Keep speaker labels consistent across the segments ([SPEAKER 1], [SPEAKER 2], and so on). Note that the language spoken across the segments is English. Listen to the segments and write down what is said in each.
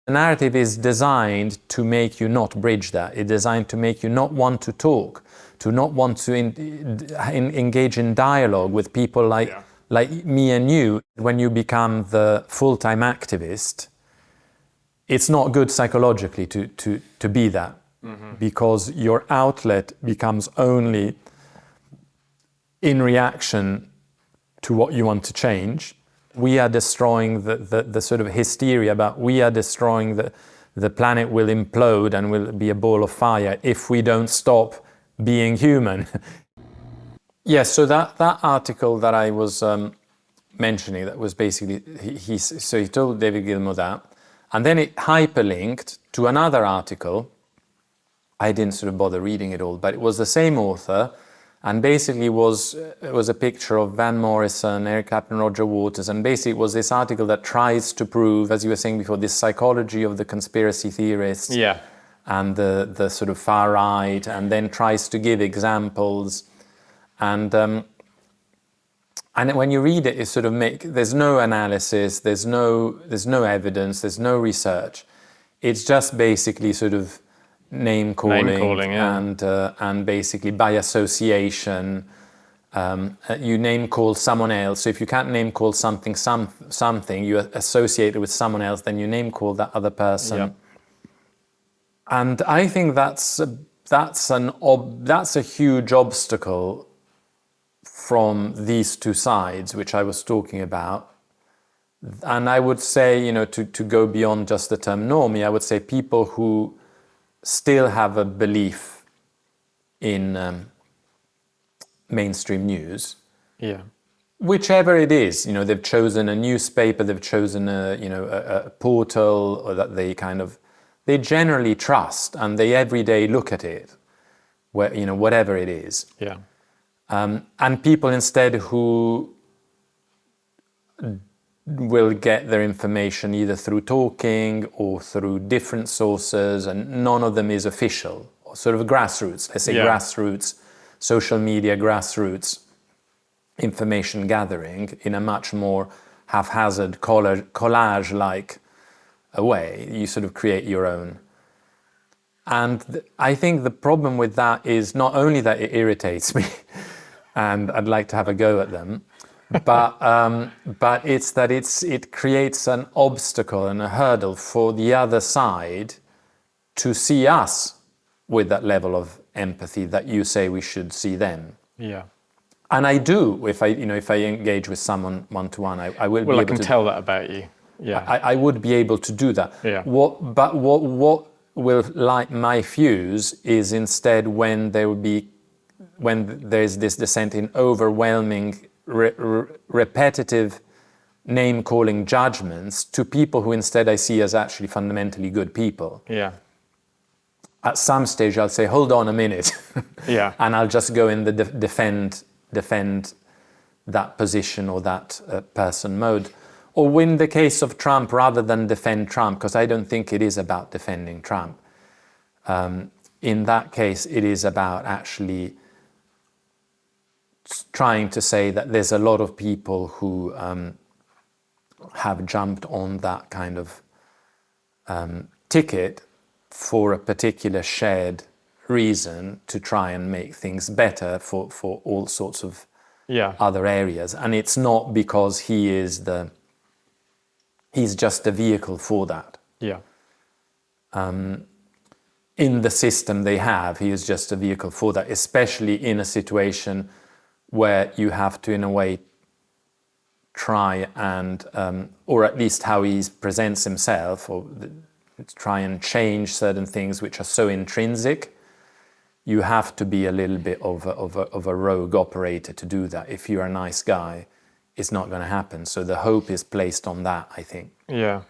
[SPEAKER 1] The narrative is designed to make you not bridge that. It's designed to make you not want to talk, to not want to engage in dialogue with people like me and you. When you become the full-time activist, it's not good psychologically to be that, because your outlet becomes only in reaction to what you want to change. We are destroying the sort of hysteria about we are destroying the planet will implode and will be a ball of fire if we don't stop being human. Yes, so that article that I was mentioning, that was basically, he told David Gilmour that, and then it hyperlinked to another article. I didn't sort of bother reading it all, but it was the same author, and basically it was a picture of Van Morrison, Eric Clapton, Roger Waters, and basically it was this article that tries to prove, as you were saying before, this psychology of the conspiracy theorists and the sort of far right, and then tries to give examples. And when you read it, there's no analysis, there's no evidence, there's no research. It's just basically sort of name calling and basically by association, you name call someone else. So if you can't name call something, you associate it with someone else, then you name call that other person. Yeah. And I think that's a huge obstacle from these two sides, which I was talking about. And I would say, to go beyond just the term normie, I would say people who still have a belief in mainstream news, whichever it is, they've chosen a newspaper, they've chosen a portal, or that they generally trust, and they every day look at it, whatever it is. Yeah. And people instead who will get their information either through talking or through different sources, and none of them is official, or sort of grassroots, let's say grassroots, social media grassroots information gathering in a much more haphazard collage-like a way. You sort of create your own. And I think the problem with that is not only that it irritates me and I'd like to have a go at them, but it's that it creates an obstacle and a hurdle for the other side to see us with that level of empathy that you say we should see them. Yeah. And I do, if I engage with someone one-to-one, I will be able to...
[SPEAKER 2] Well, I can tell that about you. Yeah.
[SPEAKER 1] I would be able to do that.
[SPEAKER 2] Yeah.
[SPEAKER 1] What will light my fuse is instead when there's this descent in overwhelming repetitive name-calling judgments to people who instead I see as actually fundamentally good people. Yeah. At some stage I'll say, hold on a minute. Yeah. And I'll just go in the defend that position or that person mode. Or in the case of Trump, rather than defend Trump, because I don't think it is about defending Trump. In that case, it is about actually trying to say that there's a lot of people who have jumped on that kind of ticket for a particular shared reason to try and make things better for all sorts of other areas. And it's not because he's just a vehicle for that. Yeah. In the system they have, he is just a vehicle for that, especially in a situation where you have to, in a way, try and, or at least how he presents himself, or try and change certain things which are so intrinsic. You have to be a little bit of a rogue operator to do that. If you're a nice guy, it's not going to happen. So the hope is placed on that, I think. Yeah.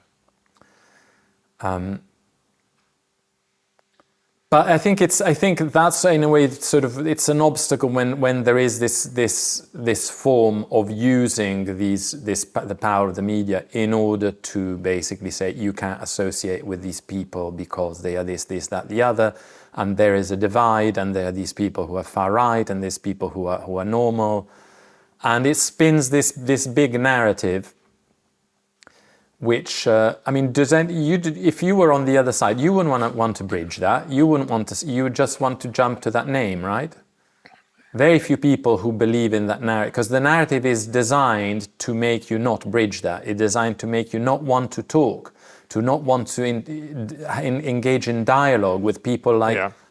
[SPEAKER 1] But I think that's in a way sort of it's an obstacle when there is this form of using the power of the media in order to basically say you can't associate with these people because they are this, that, the other, and there is a divide, and there are these people who are far right, and there's people who are normal, and it spins this big narrative which I mean, if you were on the other side, you wouldn't want to bridge that. You wouldn't want to. You would just want to jump to that name, right? Very few people who believe in that narrative, because the narrative is designed to make you not bridge that. It's designed to make you not want to talk, to not want to engage in dialogue with people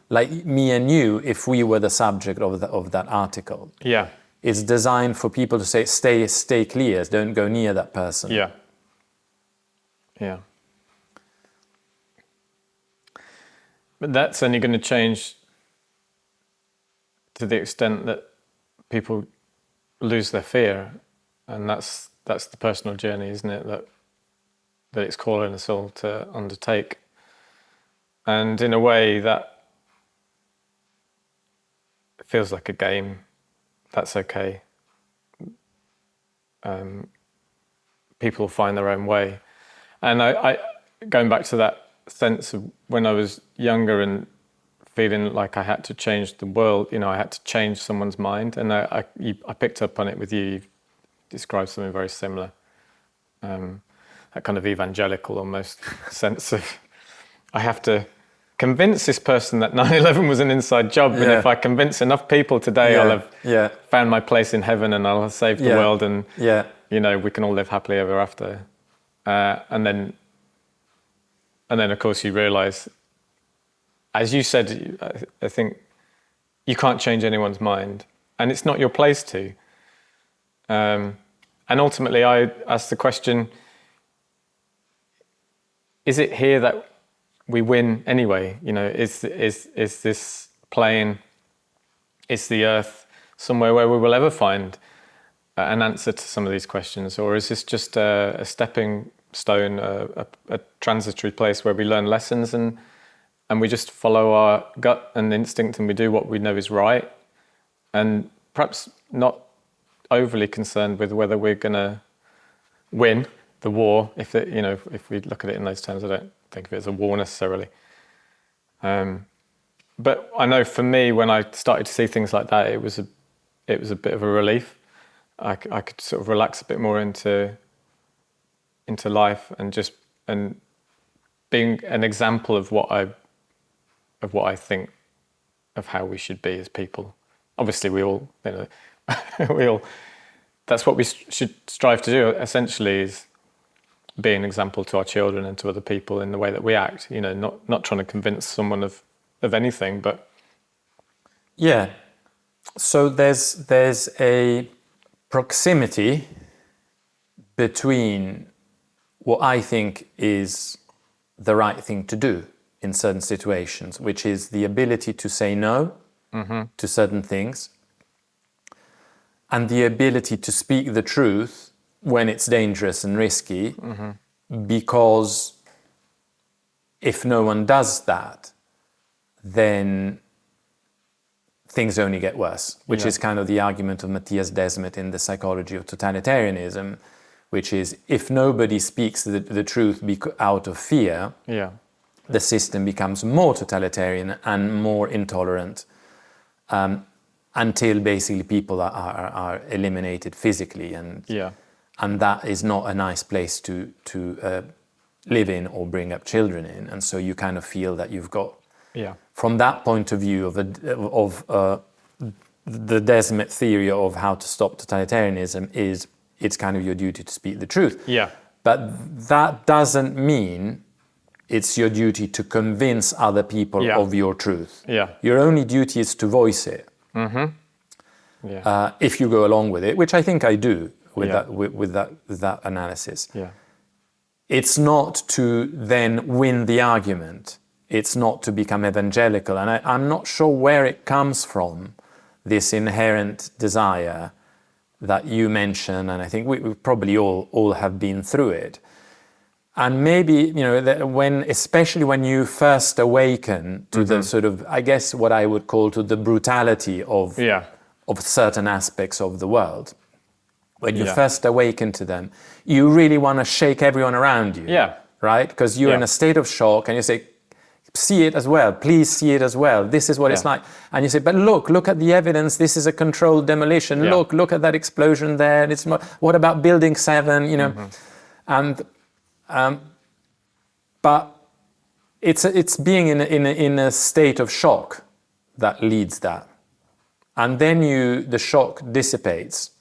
[SPEAKER 1] like me and you, if we were the subject of that article.
[SPEAKER 2] Yeah.
[SPEAKER 1] It's designed for people to say, stay clear, don't go near that person.
[SPEAKER 2] Yeah. Yeah. But that's only going to change to the extent that people lose their fear, and that's the personal journey, isn't it? That it's calling us all to undertake. And in a way that feels like a game. That's okay. People find their own way. And I going back to that sense of when I was younger and feeling like I had to change the world, I had to change someone's mind. And I picked up on it with you. You described something very similar. That kind of evangelical almost sense of, I have to convince this person that 9/11 was an inside job. And if I convince enough people today, I'll have found my place in heaven and I'll have saved the world. And, we can all live happily ever after. And then, of course, you realize, as you said, I think you can't change anyone's mind, and it's not your place to. And ultimately, I asked the question, is it here that we win anyway? Is this plane, is the earth somewhere where we will ever find an answer to some of these questions? Or is this just a stepping stone, a transitory place where we learn lessons and we just follow our gut and instinct and we do what we know is right, and perhaps not overly concerned with whether we're going to win the war, if we look at it in those terms. I don't think of it as a war necessarily. But I know for me, when I started to see things like that, it was a bit of a relief. I could sort of relax a bit more into life and being an example of what I think of how we should be as people. Obviously, we all that's what we should strive to do. Essentially, is be an example to our children and to other people in the way that we act. Not trying to convince someone of anything, but
[SPEAKER 1] So there's a proximity between what I think is the right thing to do in certain situations, which is the ability to say no to certain things, and the ability to speak the truth when it's dangerous and risky, because if no one does that, then things only get worse, which is kind of the argument of Matthias Desmet in The Psychology of Totalitarianism, which is if nobody speaks the truth out of fear, the system becomes more totalitarian and more intolerant, until basically people are eliminated physically, and that is not a nice place to live in or bring up children in. And so you kind of feel that you've got, from that point of view of the Desmet theory of how to stop totalitarianism, is it's kind of your duty to speak the truth. But that doesn't mean it's your duty to convince other people of your truth. Your only duty is to voice it. If you go along with it, which I think I do with that analysis. It's not to then win the argument. It's not to become evangelical. And I'm not sure where it comes from, this inherent desire that you mention, and I think we probably all have been through it. And maybe, especially when you first awaken to the sort of, I guess what I would call to the brutality of certain aspects of the world, when you first awaken to them, you really want to shake everyone around you, right? Because you're in a state of shock, and you say, see it as well, please see it as well. This is what it's like. And you say, but look at the evidence. This is a controlled demolition. Look at that explosion there. What about building 7, And But it's being in a state of shock that leads that. And then the shock dissipates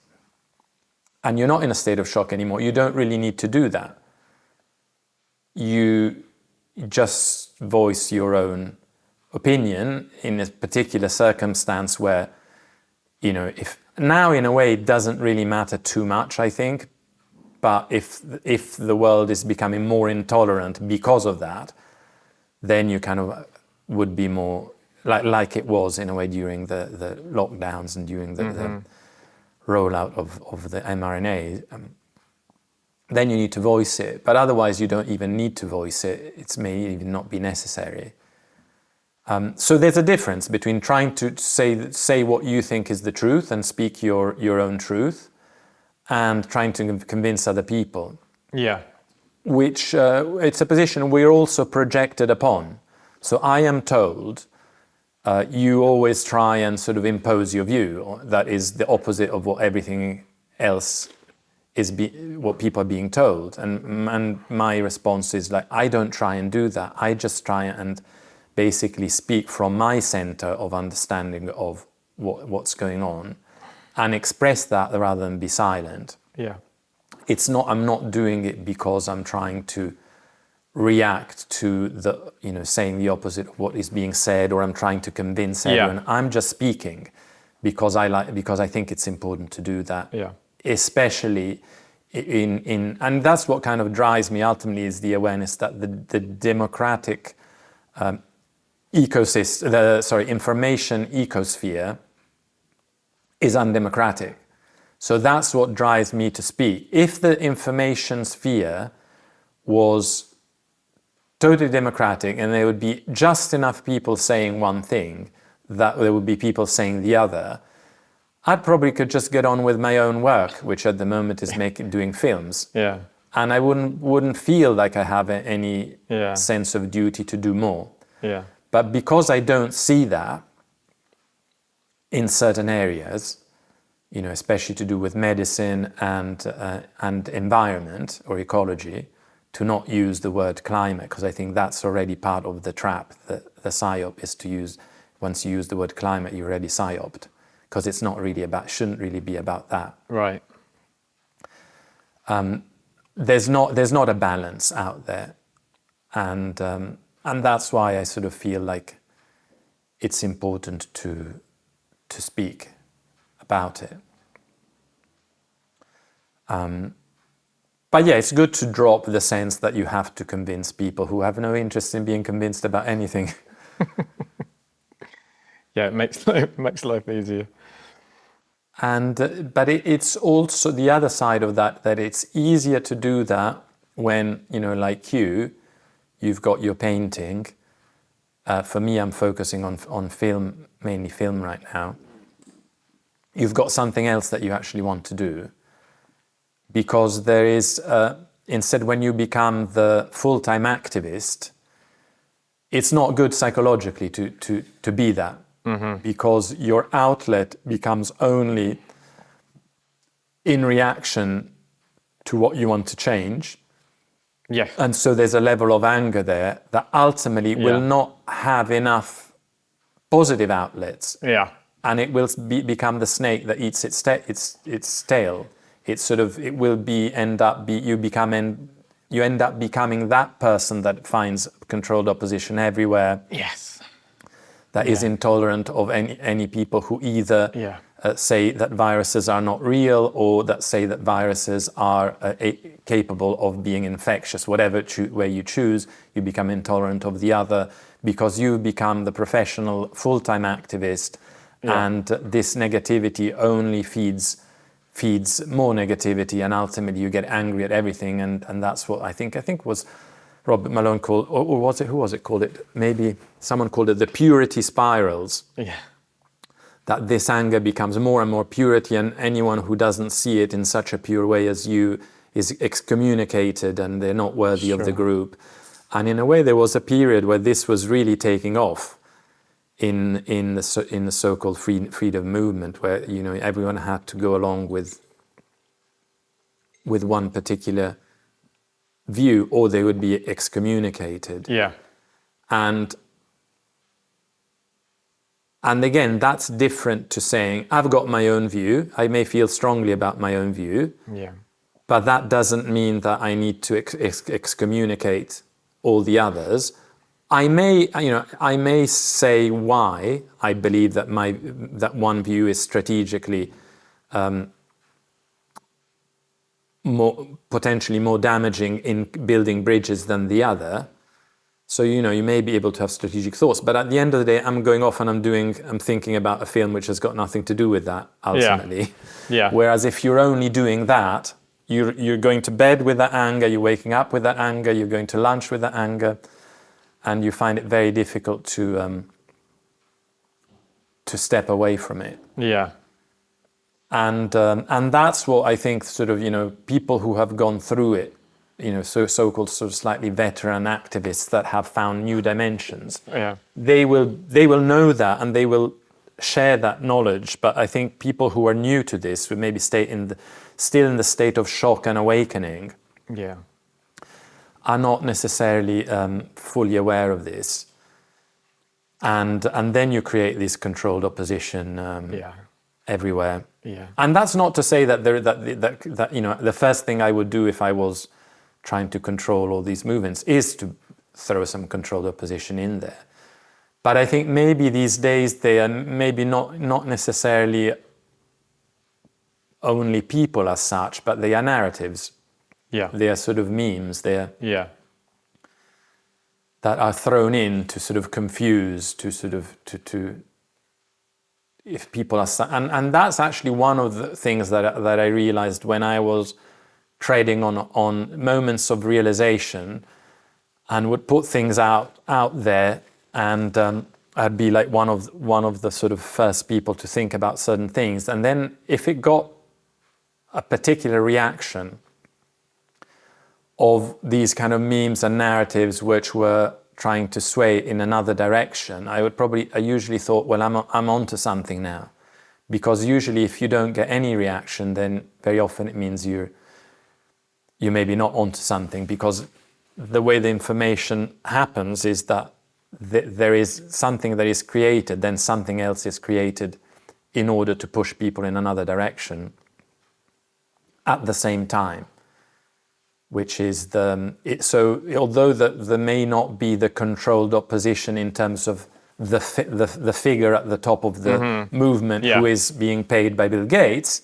[SPEAKER 1] and you're not in a state of shock anymore. You don't really need to do that. You just voice your own opinion in a particular circumstance where, if now in a way it doesn't really matter too much, I think. But if the world is becoming more intolerant because of that, then you kind of would be more like it was in a way during the lockdowns and during the rollout of the mRNA. Then you need to voice it, but otherwise you don't even need to voice it. It may even not be necessary. So there's a difference between trying to say what you think is the truth and speak your own truth, and trying to convince other people.
[SPEAKER 2] Yeah.
[SPEAKER 1] Which it's a position we're also projected upon. So I am told, you always try and sort of impose your view. That is the opposite of what everything else is, what people are being told. And my response is like, I don't try and do that. I just try and basically speak from my center of understanding of what's going on and express that rather than be silent.
[SPEAKER 2] Yeah.
[SPEAKER 1] I'm not doing it because I'm trying to react to saying the opposite of what is being said, or I'm trying to convince everyone. I'm just speaking because I think it's important to do that.
[SPEAKER 2] Yeah.
[SPEAKER 1] Especially and that's what kind of drives me ultimately, is the awareness that the democratic information ecosphere is undemocratic. So that's what drives me to speak. If the information sphere was totally democratic and there would be just enough people saying one thing, that there would be people saying the other, I probably could just get on with my own work, which at the moment is doing films.
[SPEAKER 2] Yeah.
[SPEAKER 1] And I wouldn't feel like I have any sense of duty to do more.
[SPEAKER 2] Yeah.
[SPEAKER 1] But because I don't see that in certain areas, especially to do with medicine and environment or ecology, to not use the word climate, because I think that's already part of the trap. The psyop is to use, once you use the word climate, you're already psyoped, because it's not really shouldn't really be about that.
[SPEAKER 2] Right.
[SPEAKER 1] There's not a balance out there, and that's why I sort of feel like it's important to speak about it. But yeah, it's good to drop the sense that you have to convince people who have no interest in being convinced about anything.
[SPEAKER 2] Yeah, it makes life easier.
[SPEAKER 1] And but it's also the other side of that it's easier to do that when, like you've got your painting. For me, I'm focusing on film, mainly film right now. You've got something else that you actually want to do. Because there is, instead when you become the full-time activist, it's not good psychologically to be that. Mm-hmm. Because your outlet becomes only in reaction to what you want to change.
[SPEAKER 2] Yeah.
[SPEAKER 1] And so there's a level of anger there that ultimately will not have enough positive outlets.
[SPEAKER 2] Yeah.
[SPEAKER 1] And it will become the snake that eats its tail. You end up becoming that person that finds controlled opposition everywhere.
[SPEAKER 2] Yes.
[SPEAKER 1] That is intolerant of any people who either say that viruses are not real, or that say that viruses are capable of being infectious. Whatever way you choose, you become intolerant of the other because you become the professional full-time activist, and this negativity only feeds more negativity, and ultimately you get angry at everything, and that's what I think was Robin Malone called, or was it, who was it called it? Maybe someone called it the purity spirals.
[SPEAKER 2] Yeah.
[SPEAKER 1] That this anger becomes more and more purity, and anyone who doesn't see it in such a pure way as you is excommunicated, and they're not worthy of the group. And in a way, there was a period where this was really taking off in the so-called freedom movement, where everyone had to go along with one particular view, or they would be excommunicated.
[SPEAKER 2] Yeah.
[SPEAKER 1] And again, that's different to saying, I've got my own view. I may feel strongly about my own view.
[SPEAKER 2] Yeah.
[SPEAKER 1] But that doesn't mean that I need to excommunicate all the others. I may say why I believe that that one view is strategically potentially more damaging in building bridges than the other. So you may be able to have strategic thoughts, but at the end of the day, I'm going off and I'm thinking about a film which has got nothing to do with that ultimately.
[SPEAKER 2] Yeah.
[SPEAKER 1] Whereas if you're only doing that, you're going to bed with that anger, you're waking up with that anger, you're going to lunch with that anger, and you find it very difficult to step away from it.
[SPEAKER 2] Yeah.
[SPEAKER 1] And that's what I think sort of, people who have gone through it, so-called sort of slightly veteran activists that have found new dimensions.
[SPEAKER 2] Yeah.
[SPEAKER 1] They will know that, and they will share that knowledge. But I think people who are new to this, who maybe still in the state of shock and awakening,
[SPEAKER 2] Yeah.
[SPEAKER 1] are not necessarily fully aware of this. And then you create this controlled opposition everywhere.
[SPEAKER 2] Yeah.
[SPEAKER 1] And that's not to say that the first thing I would do if I was trying to control all these movements is to throw some controlled opposition in there. But I think maybe these days they are maybe not necessarily only people as such, but they are narratives.
[SPEAKER 2] Yeah.
[SPEAKER 1] They are sort of memes. They are
[SPEAKER 2] Yeah.
[SPEAKER 1] that are thrown in to sort of confuse, to sort of to if people are, and that's actually one of the things that I realized when I was trading on moments of realization, and would put things out there, and I'd be like one of the sort of first people to think about certain things, and then if it got a particular reaction of these kind of memes and narratives which were trying to sway in another direction, I usually thought, well, I'm onto something now, because usually if you don't get any reaction, then very often it means you're maybe not onto something, because the way the information happens is that there is something that is created, then something else is created in order to push people in another direction at the same time, which is so although there may not be the controlled opposition in terms of the figure at the top of the movement who is being paid by Bill Gates,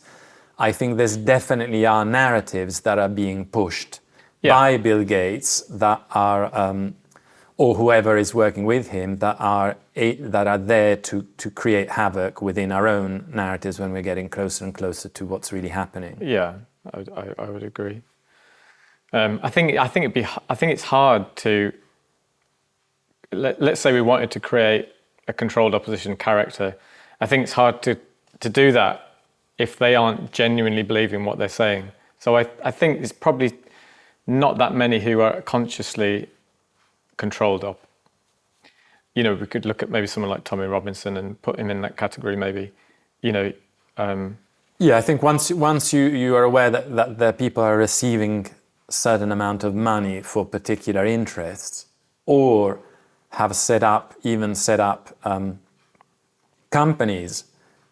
[SPEAKER 1] I think there's definitely are narratives that are being pushed by Bill Gates that are, or whoever is working with him, that are there to create havoc within our own narratives when we're getting closer and closer to what's really happening.
[SPEAKER 2] Yeah, I would agree. I think it's hard to. Let's say we wanted to create a controlled opposition character. I think it's hard to do that if they aren't genuinely believing what they're saying. So I think it's probably not that many who are consciously controlled up. We could look at maybe someone like Tommy Robinson and put him in that category maybe.
[SPEAKER 1] Yeah, I think once you are aware that the people are receiving a certain amount of money for particular interests, or have set up companies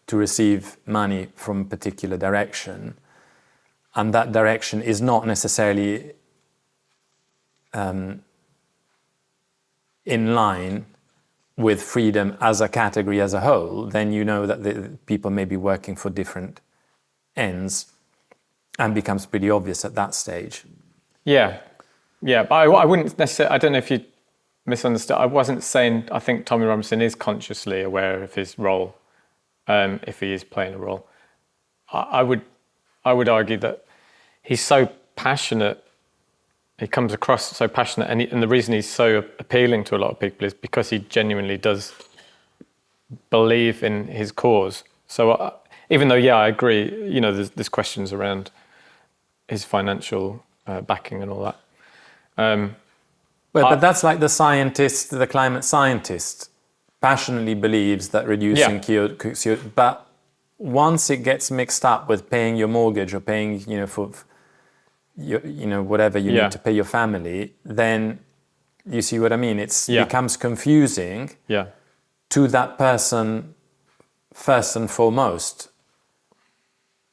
[SPEAKER 1] to receive money from a particular direction, and that direction is not necessarily in line with freedom as a category as a whole, then you know that the people may be working for different ends, and becomes pretty obvious at that stage.
[SPEAKER 2] Yeah, but I wouldn't necessarily. I don't know if you misunderstood. I wasn't saying I think Tommy Robinson is consciously aware of his role, if he is playing a role. I would argue that he's so passionate. He comes across so passionate, and the reason he's so appealing to a lot of people is because he genuinely does believe in his cause. So even though, I agree, there's questions around his financial backing and all that.
[SPEAKER 1] But that's like the climate scientist passionately believes that reducing CO2, but once it gets mixed up with paying your mortgage or paying, whatever you need to pay your family, then you see what I mean? It becomes confusing to that person first and foremost.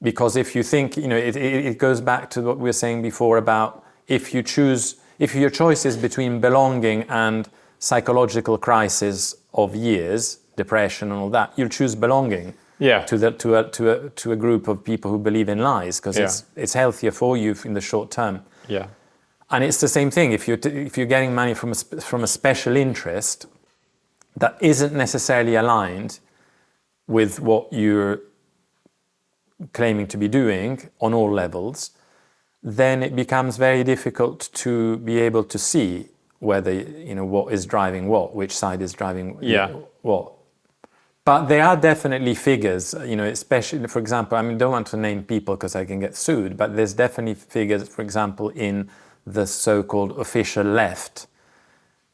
[SPEAKER 1] Because if you think, it goes back to what we were saying before about if your choice is between belonging and psychological crisis of years, depression and all that, you'll choose belonging to a group of people who believe in lies, because it's healthier for you in the short term.
[SPEAKER 2] Yeah.
[SPEAKER 1] And it's the same thing if you're getting money from a special interest that isn't necessarily aligned with what you're claiming to be doing on all levels, then it becomes very difficult to be able to see whether, what is driving what, which side is driving what. But there are definitely figures, especially, for example, I don't want to name people because I can get sued, but there's definitely figures, for example, in the so-called official left,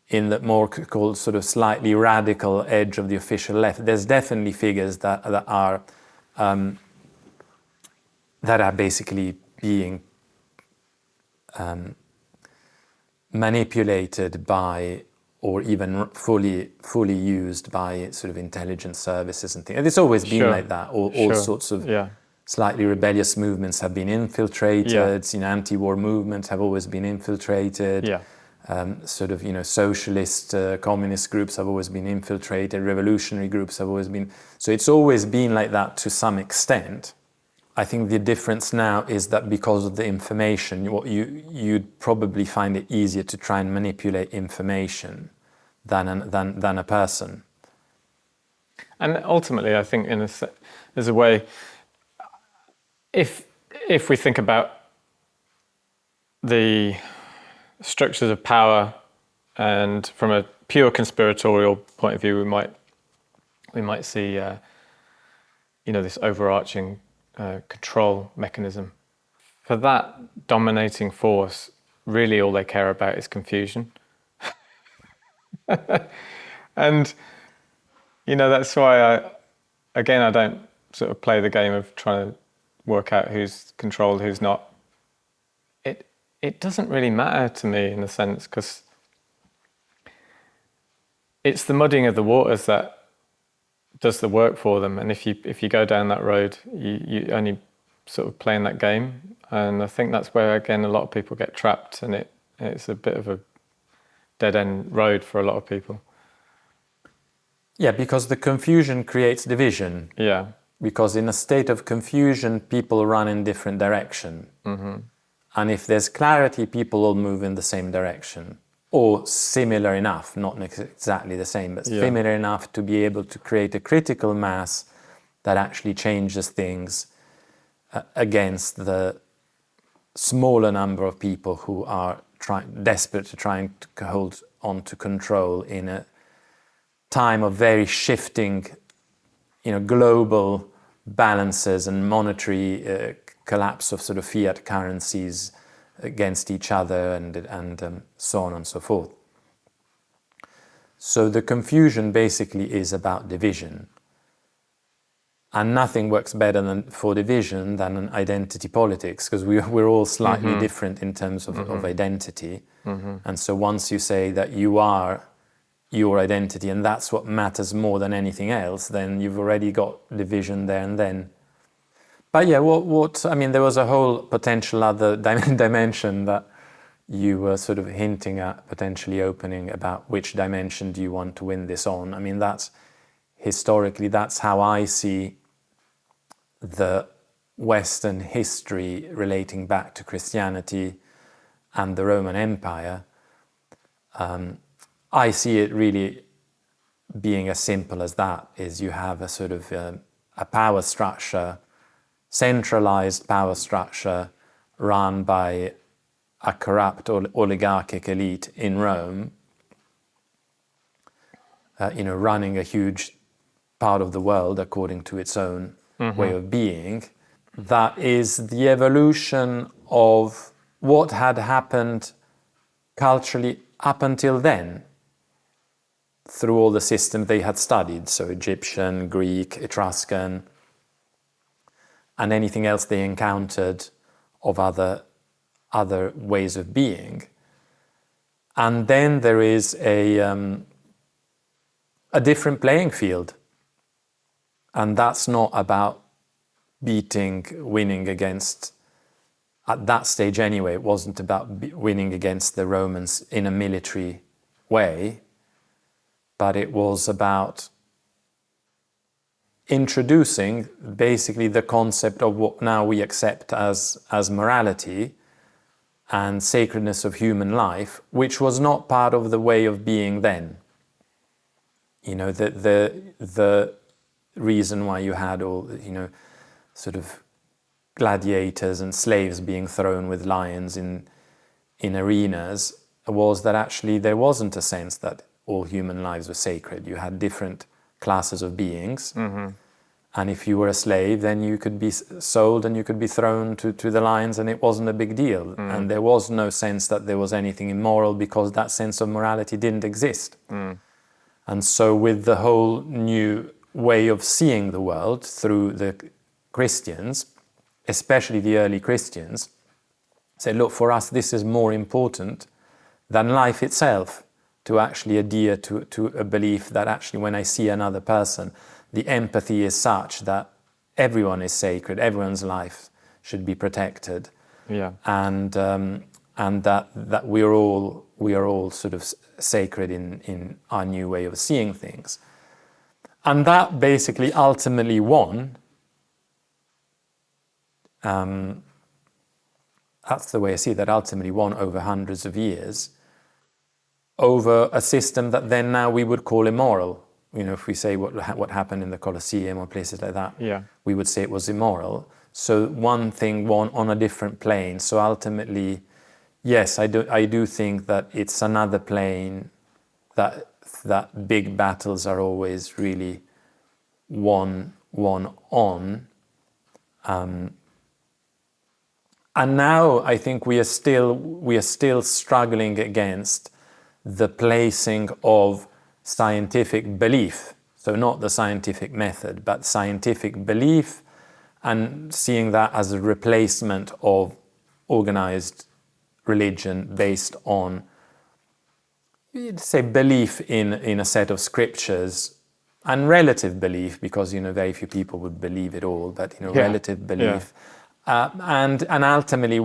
[SPEAKER 1] in the more called sort of slightly radical edge of the official left. There's definitely figures that are basically being manipulated by, or even fully used by, sort of intelligence services and things. It's always been like that. All sorts of slightly rebellious movements have been infiltrated. Anti-war movements have always been infiltrated. Socialist, communist groups have always been infiltrated. Revolutionary groups have always been. So it's always been like that to some extent. I think the difference now is that because of the information, you'd probably find it easier to try and manipulate information than a person.
[SPEAKER 2] And ultimately, I think there's a way, if we think about the structures of power, and from a pure conspiratorial point of view, we might see this overarching control mechanism. For that dominating force, really all they care about is confusion. And that's why I don't sort of play the game of trying to work out who's controlled, who's not. It doesn't really matter to me in a sense, because it's the muddying of the waters that does the work for them. And if you go down that road, you only sort of play in that game. And I think that's where, again, a lot of people get trapped, and it's a bit of a dead-end road for a lot of people.
[SPEAKER 1] Yeah, because the confusion creates division.
[SPEAKER 2] Yeah.
[SPEAKER 1] Because in a state of confusion, people run in different direction. Mm-hmm. And if there's clarity, people will move in the same direction. Or similar enough, not exactly the same, but similar enough to be able to create a critical mass that actually changes things against the smaller number of people who are desperate to try to hold on to control in a time of very shifting, global balances and monetary collapse of sort of fiat currencies against each other and so on and so forth. So the confusion basically is about division. And nothing works better for division than an identity politics, because we're all slightly different in terms of identity. Mm-hmm. And so once you say that you are your identity and that's what matters more than anything else, then you've already got division there and then. But yeah, there was a whole potential other dimension that you were sort of hinting at, potentially opening, about which dimension do you want to win this on. That's historically, that's how I see the Western history relating back to Christianity and the Roman Empire. I see it really being as simple as that, is you have a sort of a power structure, centralized power structure run by a corrupt oligarchic elite in Rome, running a huge part of the world according to its own way of being. That is the evolution of what had happened culturally up until then, through all the systems they had studied, so Egyptian, Greek, Etruscan, and anything else they encountered of other other ways of being. And then there is a different playing field. And that's not about winning against, at that stage anyway, it wasn't about winning against the Romans in a military way, but it was about introducing basically the concept of what now we accept as morality and sacredness of human life, which was not part of the way of being then. You know, the reason why you had all, you know, sort of gladiators and slaves being thrown with lions in arenas was that actually there wasn't a sense that all human lives were sacred. You had different classes of beings, and if you were a slave, then you could be sold and you could be thrown to the lions, and it wasn't a big deal. And there was no sense that there was anything immoral, because that sense of morality didn't exist. And so with the whole new way of seeing the world through the Christians, especially the early Christians, say, look, for us this is more important than life itself, to actually adhere to a belief that actually when I see another person, the empathy is such that everyone is sacred, everyone's life should be protected, and that we are all sort of sacred in our new way of seeing things. And that basically ultimately won. That's the way I see it, that ultimately won over hundreds of years over a system that then now we would call immoral. You know, if we say what happened in the Colosseum or places like that, we would say it was immoral. So one thing won on a different plane. So ultimately, yes, I do think that it's another plane that big battles are always really won on. And now I think we are still struggling against the placing of scientific belief. So not the scientific method, but scientific belief, and seeing that as a replacement of organized religion based on, say, belief in a set of scriptures, and relative belief, because, you know, very few people would believe it all, but, you know, relative belief. And ultimately,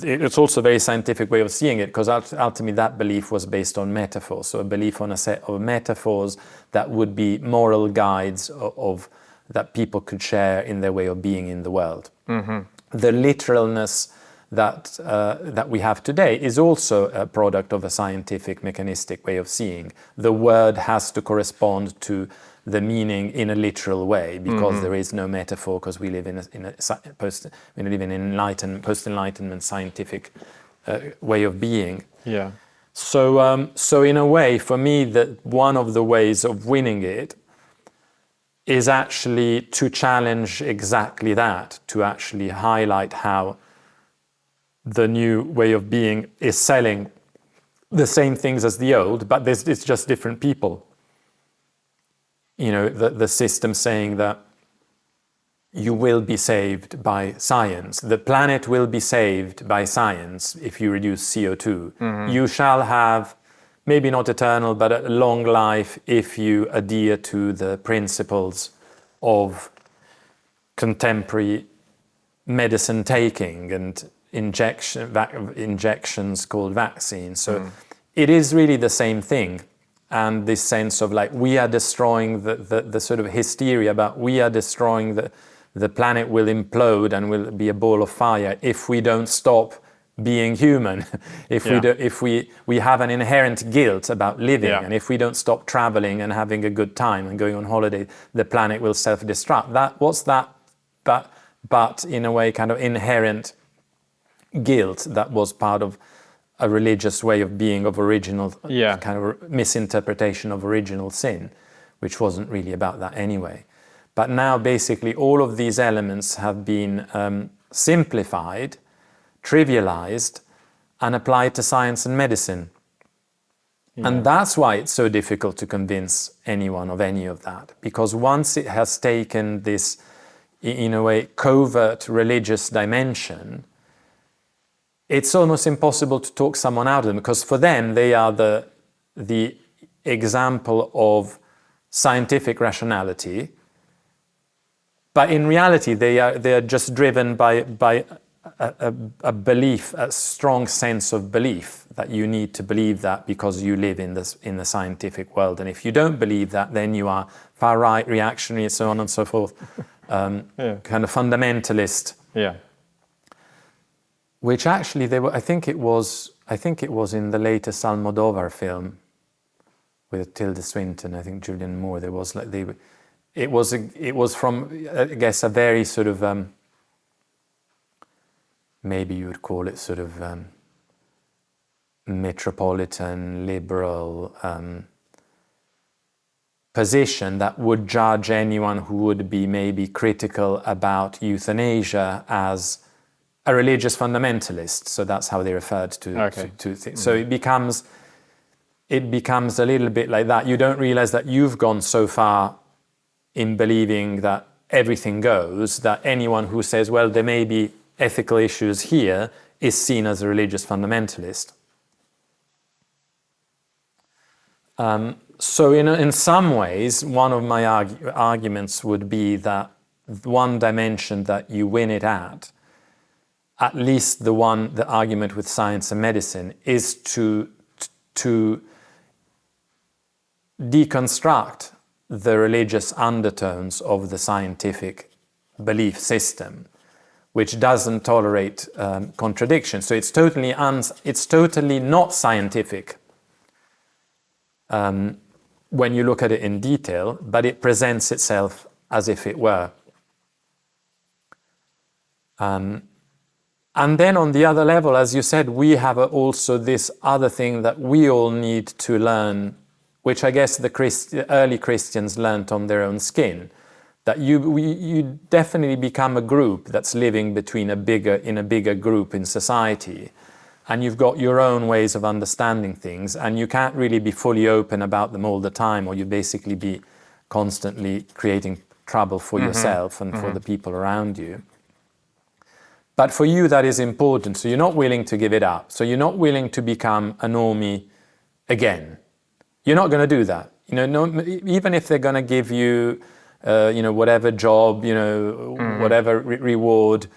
[SPEAKER 1] it's also a very scientific way of seeing it, because ultimately that belief was based on metaphors. So a belief on a set of metaphors that would be moral guides of that people could share in their way of being in the world. The literalness that we have today is also a product of a scientific, mechanistic way of seeing. The word has to correspond to the meaning in a literal way, because there is no metaphor, because we live in an post-enlightenment scientific way of being. So in a way, for me, that one of the ways of winning it is actually to challenge exactly that, to actually highlight how the new way of being is selling the same things as the old, but it's just different people. You know, the system saying that you will be saved by science. The planet will be saved by science if you reduce CO2. You shall have, maybe not eternal, but a long life if you adhere to the principles of contemporary medicine taking and injections called vaccines. So it is really the same thing. And this sense of like, we are destroying the sort of hysteria about we are destroying the planet will implode and will be a ball of fire if we don't stop being human. If we have an inherent guilt about living, and if we don't stop traveling and having a good time and going on holiday, the planet will self-destruct. But in a way, kind of inherent guilt that was part of a religious way of being, of original, kind of misinterpretation of original sin, which wasn't really about that anyway. But now basically all of these elements have been simplified, trivialized, and applied to science and medicine. And that's why it's so difficult to convince anyone of any of that, because once it has taken this, in a way, covert religious dimension, it's almost impossible to talk someone out of them, because for them they are the example of scientific rationality, but in reality they are just driven by a belief, a strong sense of belief that you need to believe that because you live in the scientific world, and if you don't believe that, then you are far right, reactionary, and so on and so forth, kind of fundamentalist.
[SPEAKER 2] Yeah.
[SPEAKER 1] Which actually they were. I think it was in the latest Almodovar film with Tilda Swinton. I think Julianne Moore. There was like it was from, I guess, a very sort of maybe you would call it sort of metropolitan liberal position that would judge anyone who would be maybe critical about euthanasia as a religious fundamentalist. So that's how they referred to things. So it becomes a little bit like that. You don't realize that you've gone so far in believing that everything goes, that anyone who says, well, there may be ethical issues here, is seen as a religious fundamentalist. So in some ways, one of my arguments would be that one dimension that you win it at least the argument with science and medicine, is to deconstruct the religious undertones of the scientific belief system, which doesn't tolerate contradiction. So it's totally not scientific when you look at it in detail, but it presents itself as if it were. And then on the other level, as you said, we have also this other thing that we all need to learn, which I guess the early Christians learnt on their own skin, that you definitely become a group that's living in a bigger group in society, and you've got your own ways of understanding things, and you can't really be fully open about them all the time, or you basically be constantly creating trouble for yourself and for the people around you. But for you, that is important. So you're not willing to give it up. So you're not willing to become a normie again. You're not going to do that. Even if they're going to give you, whatever job, whatever reward,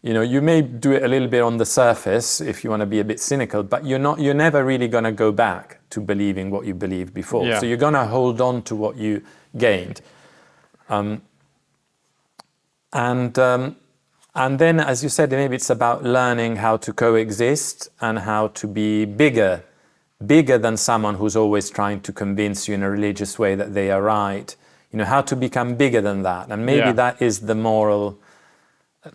[SPEAKER 1] you may do it a little bit on the surface if you want to be a bit cynical, but you're never really going to go back to believing what you believed before. Yeah. So you're going to hold on to what you gained. And then, as you said, maybe it's about learning how to coexist and how to be bigger than someone who's always trying to convince you in a religious way that they are right. How to become bigger than that. And maybe that is the moral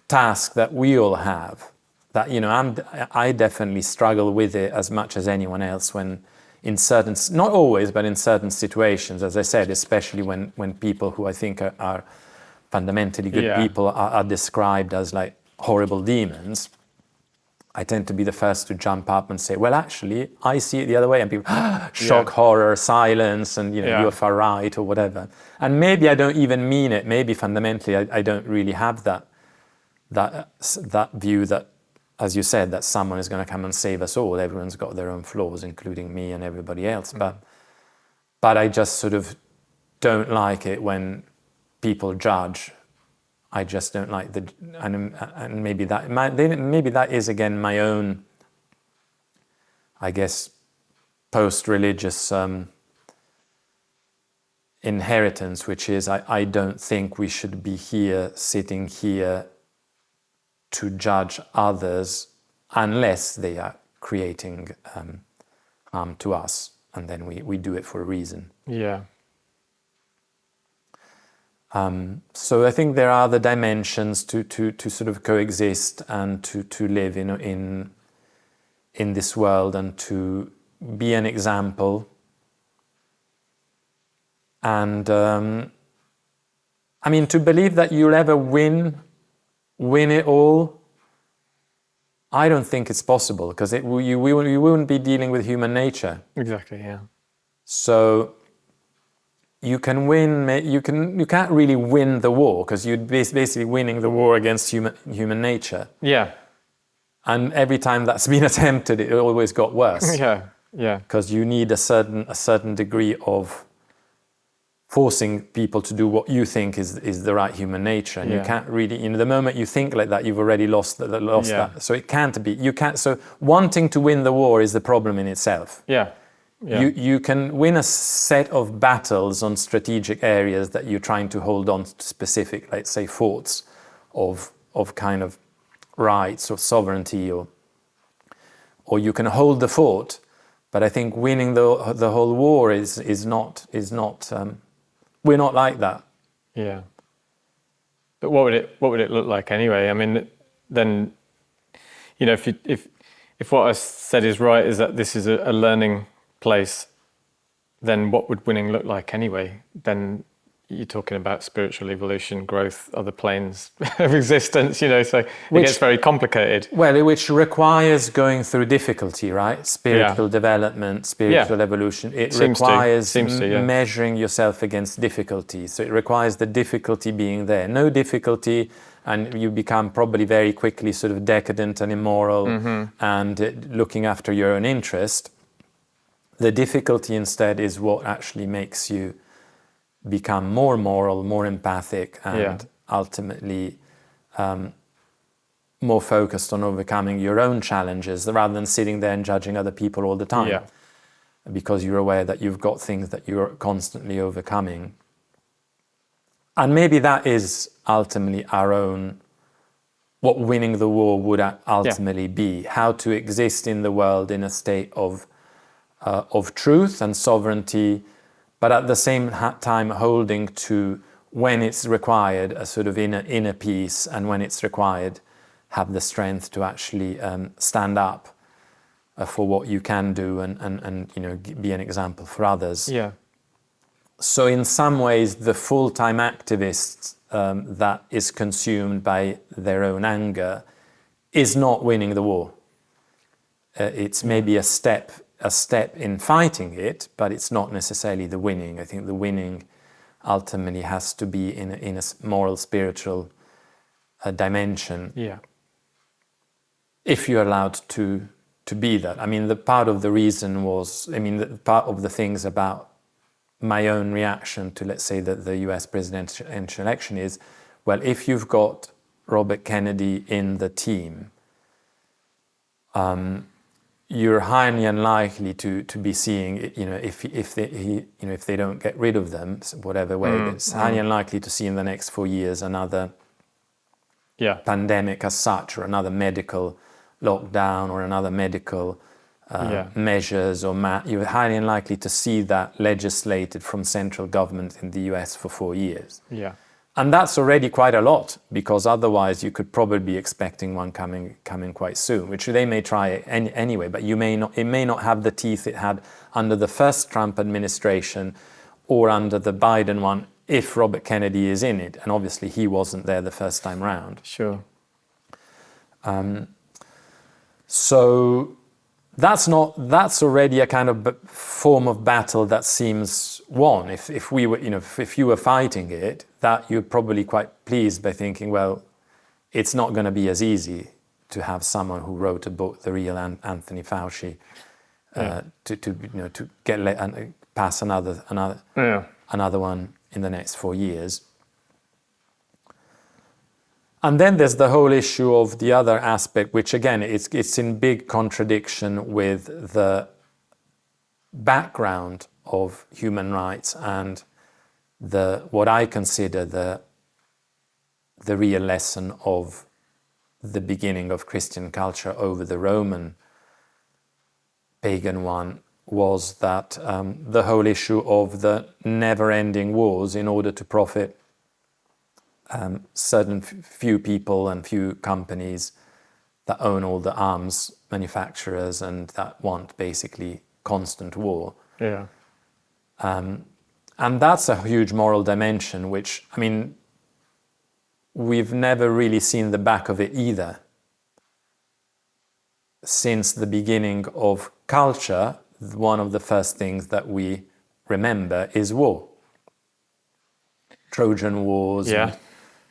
[SPEAKER 1] task that we all have. That, I definitely struggle with it as much as anyone else when in certain, not always, but in certain situations, as I said, especially when people who I think are fundamentally good people are described as like horrible demons, I tend to be the first to jump up and say, well, actually, I see it the other way. And people, shock, horror, silence, and you're far right or whatever. And maybe I don't even mean it. Maybe fundamentally I don't really have that view that, as you said, that someone is going to come and save us all. Everyone's got their own flaws, including me and everybody else. But I just sort of don't like it when people judge. I just don't like and maybe that is again my own, I guess, post-religious inheritance, which is I don't think we should be sitting here to judge others unless they are creating harm to us, and then we do it for a reason.
[SPEAKER 2] Yeah.
[SPEAKER 1] So I think there are the dimensions to sort of coexist and to live in this world and to be an example. And to believe that you'll ever win it all, I don't think it's possible, because you wouldn't be dealing with human nature.
[SPEAKER 2] Exactly. Yeah.
[SPEAKER 1] So you can win. You can't really win the war, because you're basically winning the war against human nature.
[SPEAKER 2] Yeah.
[SPEAKER 1] And every time that's been attempted, it always got worse.
[SPEAKER 2] Yeah.
[SPEAKER 1] Because you need a certain degree of forcing people to do what you think is the right human nature, and you can't really. The moment you think like that, you've already lost that. So it can't be. You can't. So wanting to win the war is the problem in itself.
[SPEAKER 2] Yeah.
[SPEAKER 1] You can win a set of battles on strategic areas that you're trying to hold on to specific, let's say, forts of kind of rights or sovereignty, or you can hold the fort. But I think winning the whole war is not. We're not like that.
[SPEAKER 2] Yeah. But what would it look like anyway? I mean, then, if what I said is right, is that this is a learning place, then what would winning look like anyway? Then you're talking about spiritual evolution, growth, other planes of existence, so it gets very complicated.
[SPEAKER 1] Well, which requires going through difficulty, right? Spiritual development, spiritual evolution. It requires measuring yourself against difficulty. So it requires the difficulty being there. No difficulty, and you become probably very quickly sort of decadent and immoral and looking after your own interest. The difficulty instead is what actually makes you become more moral, more empathic, and ultimately more focused on overcoming your own challenges rather than sitting there and judging other people all the time, because you're aware that you've got things that you're constantly overcoming. And maybe that is ultimately what winning the war would ultimately be, how to exist in the world in a state of truth and sovereignty, but at the same time holding to, when it's required, a sort of inner peace, and when it's required, have the strength to actually stand up for what you can do and be an example for others.
[SPEAKER 2] Yeah.
[SPEAKER 1] So in some ways, the full-time activist that is consumed by their own anger is not winning the war. It's maybe a step in fighting it, but it's not necessarily the winning. I think the winning ultimately has to be in a moral, spiritual dimension.
[SPEAKER 2] Yeah.
[SPEAKER 1] If you're allowed to be that. I mean, part of the things about my own reaction to, let's say, the US presidential election is, well, if you've got Robert Kennedy in the team, you're highly unlikely to be seeing, if they don't get rid of them, whatever way, it's highly unlikely to see in the next 4 years another pandemic as such, or another medical lockdown, or another medical measures, or you're highly unlikely to see that legislated from central government in the US for 4 years.
[SPEAKER 2] Yeah.
[SPEAKER 1] And that's already quite a lot, because otherwise you could probably be expecting one coming quite soon, which they may try anyway, but it may not have the teeth it had under the first Trump administration or under the Biden one, if Robert Kennedy is in it. And obviously he wasn't there the first time round.
[SPEAKER 2] Sure.
[SPEAKER 1] So that's already a kind of form of battle that seems won. If you were fighting it, that you're probably quite pleased by thinking, well, it's not going to be as easy to have someone who wrote a book, the real Anthony Fauci, to pass another one in the next 4 years. And then there's the whole issue of the other aspect, which again, it's in big contradiction with the background of human rights and what I consider the real lesson of the beginning of Christian culture over the Roman pagan one, was that the whole issue of the never-ending wars in order to profit certain few people and few companies that own all the arms manufacturers and that want basically constant war.
[SPEAKER 2] Yeah.
[SPEAKER 1] And that's a huge moral dimension, which, I mean, we've never really seen the back of it either. Since the beginning of culture, one of the first things that we remember is war. Trojan Wars,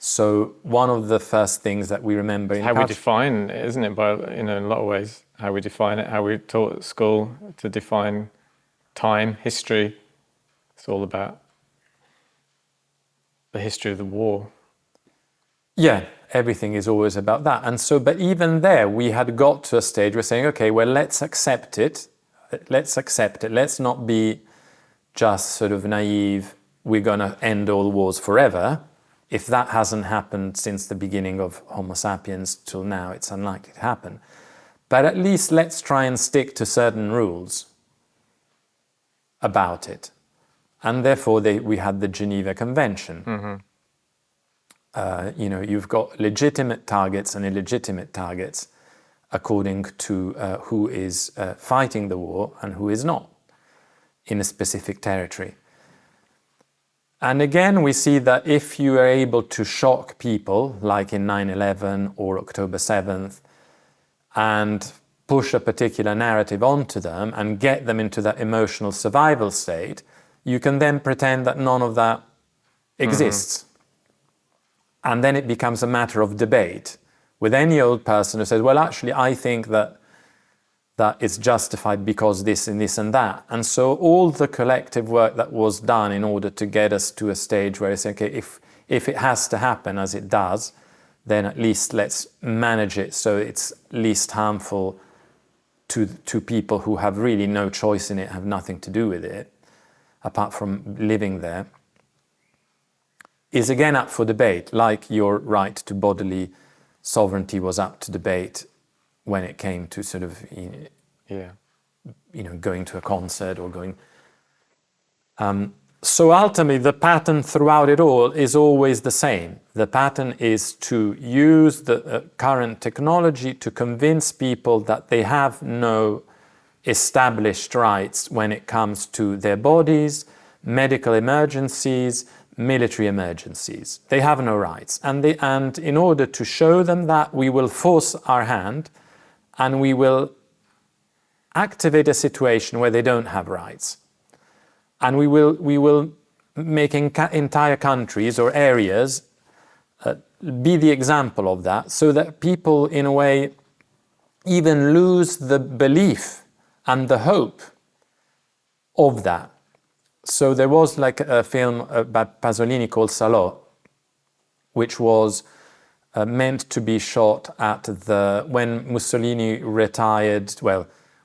[SPEAKER 1] So one of the first things that we remember in
[SPEAKER 2] how we define it, isn't it? By in a lot of ways, how we define it, how we taught at school to define time, history. It's all about the history of the war.
[SPEAKER 1] Yeah, everything is always about that. And so, but even there, we had got to a stage where saying, okay, well, let's accept it. Let's accept it. Let's not be just sort of naive. We're going to end all wars forever. If that hasn't happened since the beginning of Homo sapiens till now, it's unlikely to happen. But at least let's try and stick to certain rules about it. And therefore, we had the Geneva Convention.
[SPEAKER 2] Mm-hmm.
[SPEAKER 1] You've got legitimate targets and illegitimate targets according to who is fighting the war and who is not in a specific territory. And again, we see that if you are able to shock people, like in 9/11 or October 7th, and push a particular narrative onto them and get them into that emotional survival state, you can then pretend that none of that exists. Mm-hmm. And then it becomes a matter of debate with any old person who says, well, actually, I think that it's justified because this and this and that. And so all the collective work that was done in order to get us to a stage where it's okay, if it has to happen as it does, then at least let's manage it so it's least harmful to people who have really no choice in it, have nothing to do with it, apart from living there, is again up for debate, like your right to bodily sovereignty was up to debate when it came to sort of, going to a concert or going. So ultimately, the pattern throughout it all is always the same. The pattern is to use the current technology to convince people that they have no established rights when it comes to their bodies, medical emergencies, military emergencies. They have no rights. And in order to show them that, we will force our hand and we will activate a situation where they don't have rights. And we will make entire countries or areas be the example of that, so that people, in a way, even lose the belief and the hope of that. So there was like a film about Pasolini called Salò, which was meant to be shot at when Mussolini retired,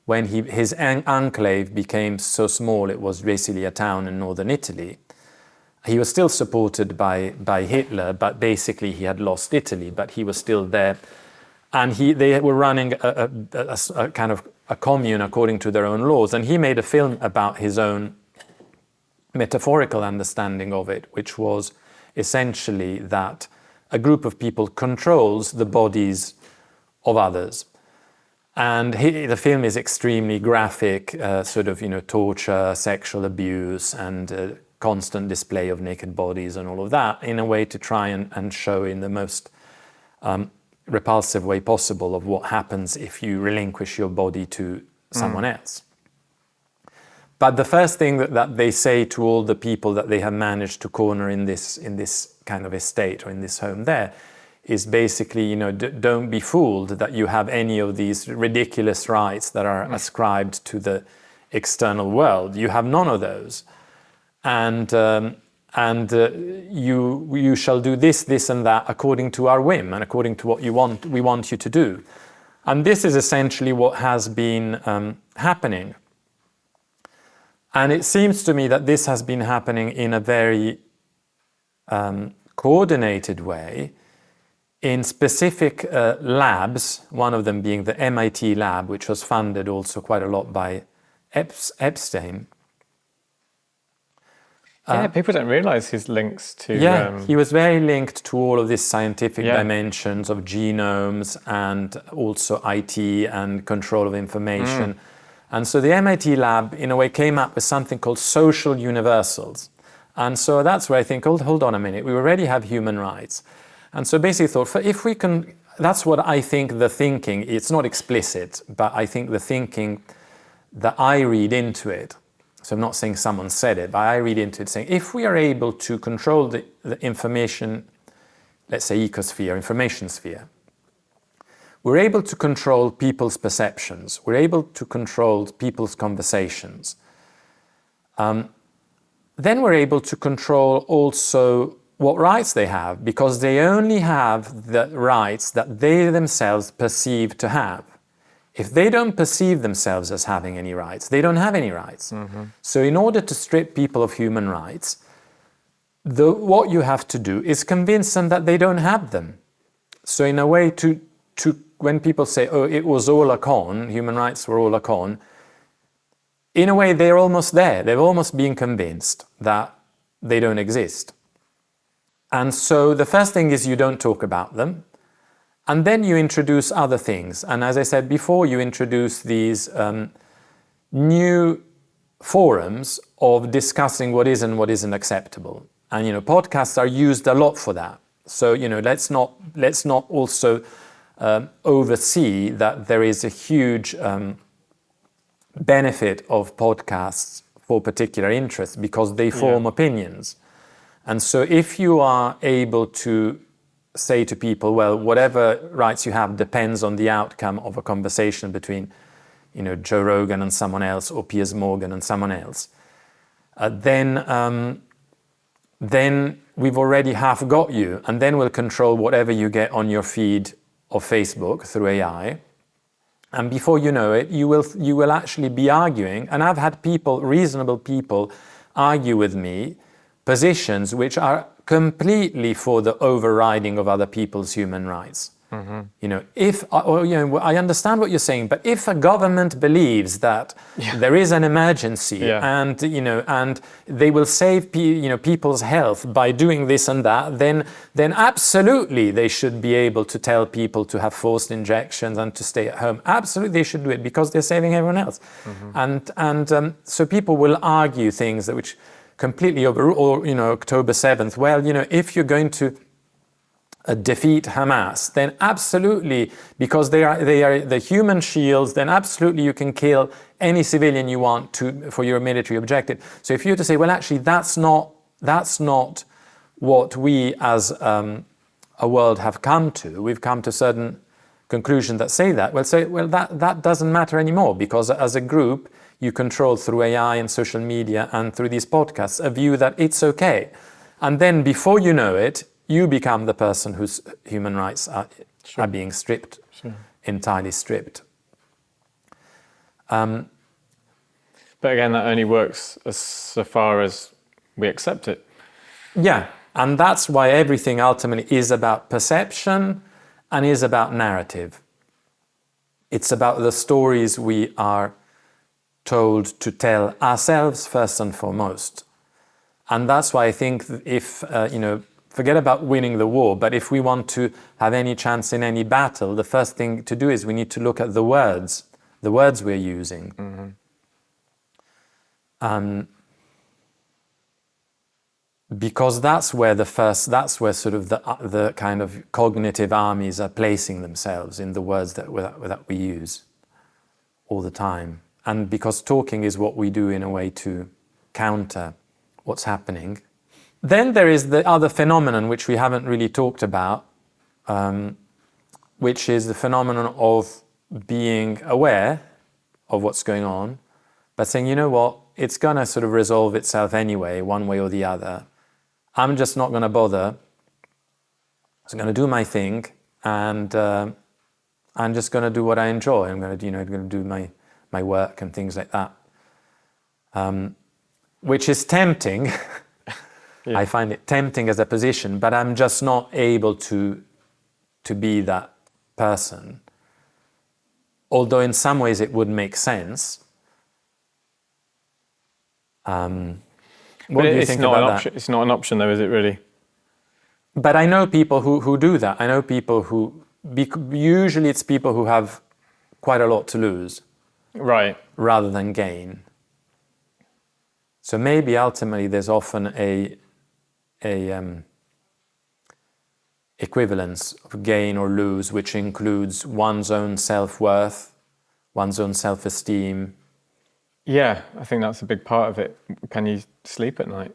[SPEAKER 1] when his enclave became so small, it was basically a town in northern Italy. He was still supported by Hitler, but basically he had lost Italy, but he was still there. And they were running a kind of a commune according to their own laws. And he made a film about his own metaphorical understanding of it, which was essentially that a group of people controls the bodies of others. And the film is extremely graphic, torture, sexual abuse, and constant display of naked bodies and all of that, in a way to try and show in the most repulsive way possible of what happens if you relinquish your body to someone else. But the first thing that they say to all the people that they have managed to corner in this kind of estate or in this home there is basically, don't be fooled that you have any of these ridiculous rights that are ascribed to the external world. You have none of those. And you shall do this and that according to our whim and according to what we want you to do. And this is essentially what has been happening. And it seems to me that this has been happening in a very coordinated way in specific labs, one of them being the MIT lab, which was funded also quite a lot by Epstein.
[SPEAKER 2] People don't realize his links to...
[SPEAKER 1] he was very linked to all of these scientific dimensions of genomes and also IT and control of information. And so the MIT lab, in a way, came up with something called social universals. And so that's where I think, hold on a minute, we already have human rights. And so basically thought, if we can, that's what I think the thinking, it's not explicit, but I think the thinking that I read into it, so I'm not saying someone said it, but I read into it saying, if we are able to control the information let's say, ecosphere, information sphere, we're able to control people's perceptions. We're able to control people's conversations. Then we're able to control also what rights they have, because they only have the rights that they themselves perceive to have. If they don't perceive themselves as having any rights, they don't have any rights. Mm-hmm. So in order to strip people of human rights, what you have to do is convince them that they don't have them. So in a way, to when people say, oh, it was all a con, human rights were all a con, in a way they're almost there. They've almost been convinced that they don't exist. And so the first thing is you don't talk about them. And then you introduce other things. And as I said before, you introduce these new forums of discussing what is and what isn't acceptable. And, podcasts are used a lot for that. So, let's not also oversee that there is a huge benefit of podcasts for particular interests, because they form opinions. And so if you are able to say to people, well, whatever rights you have depends on the outcome of a conversation between, Joe Rogan and someone else, or Piers Morgan and someone else, then we've already half got you, and then we'll control whatever you get on your feed of Facebook through AI. And before you know it, you will actually be arguing, and I've had reasonable people, argue with me positions which are completely for the overriding of other people's human rights. Mm-hmm. I understand what you're saying, but if a government believes that there is an emergency and they will save people's health by doing this and that, then absolutely they should be able to tell people to have forced injections and to stay at home. Absolutely, they should do it because they're saving everyone else. Mm-hmm. So people will argue things which completely overrule, October 7th. Well, if you're going to defeat Hamas, then absolutely, because they are the human shields, then absolutely you can kill any civilian you want for your military objective. So if you were to say, well, actually, that's not what we as a world have come to. We've come to certain conclusions that say that. Well, that doesn't matter anymore, because as a group, you control through AI and social media and through these podcasts a view that it's okay. And then before you know it, you become the person whose human rights are being stripped, entirely stripped. But
[SPEAKER 2] again, that only works so far as we accept it.
[SPEAKER 1] Yeah, and that's why everything ultimately is about perception and is about narrative. It's about the stories we are told to tell ourselves first and foremost. And that's why I think if, forget about winning the war, but if we want to have any chance in any battle, the first thing to do is we need to look at the words we're using. Mm-hmm. Because that's where sort of the kind of cognitive armies are placing themselves, in the words that we use all the time. And because talking is what we do in a way to counter what's happening. Then there is the other phenomenon which we haven't really talked about, which is the phenomenon of being aware of what's going on, but saying, you know what, it's going to sort of resolve itself anyway, one way or the other. I'm just not going to bother. I'm going to do my thing, and I'm just going to do what I enjoy. I'm going to do my work and things like that, which is tempting. Yeah. I find it tempting as a position, but I'm just not able to be that person. Although in some ways it would make sense. What do you think about that?
[SPEAKER 2] It's not an option though, is it really?
[SPEAKER 1] But I know people who do that. I know people usually it's people who have quite a lot to lose.
[SPEAKER 2] Right.
[SPEAKER 1] Rather than gain. So maybe ultimately there's often a equivalence of gain or lose, which includes one's own self-worth, one's own self-esteem.
[SPEAKER 2] Yeah, I think that's a big part of it. Can you sleep at night?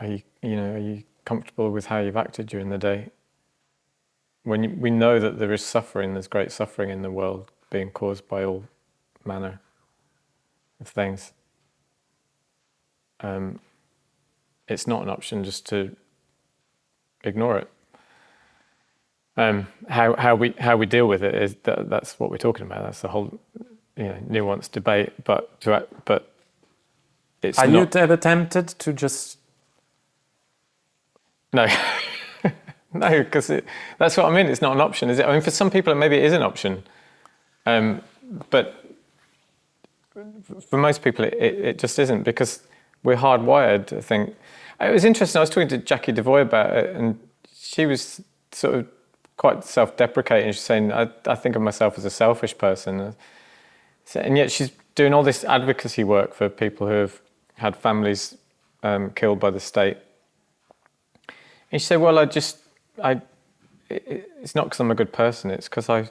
[SPEAKER 2] Are you comfortable with how you've acted during the day, when we know that there is suffering, there's great suffering in the world being caused by all manner of things, it's not an option just to ignore it. How we deal with it is that's what we're talking about. That's the whole nuanced debate. But it's
[SPEAKER 1] Are
[SPEAKER 2] not.
[SPEAKER 1] you ever tempted to just?
[SPEAKER 2] No, no, because that's what I mean. It's not an option, is it? I mean, for some people, maybe it is an option, but for most people, it just isn't, because we're hardwired. I think it was interesting. I was talking to Jackie Devoy about it, and she was sort of quite self-deprecating. She's saying, I think of myself as a selfish person. And yet she's doing all this advocacy work for people who have had families killed by the state. And she said, well, it's not because I'm a good person, it's because I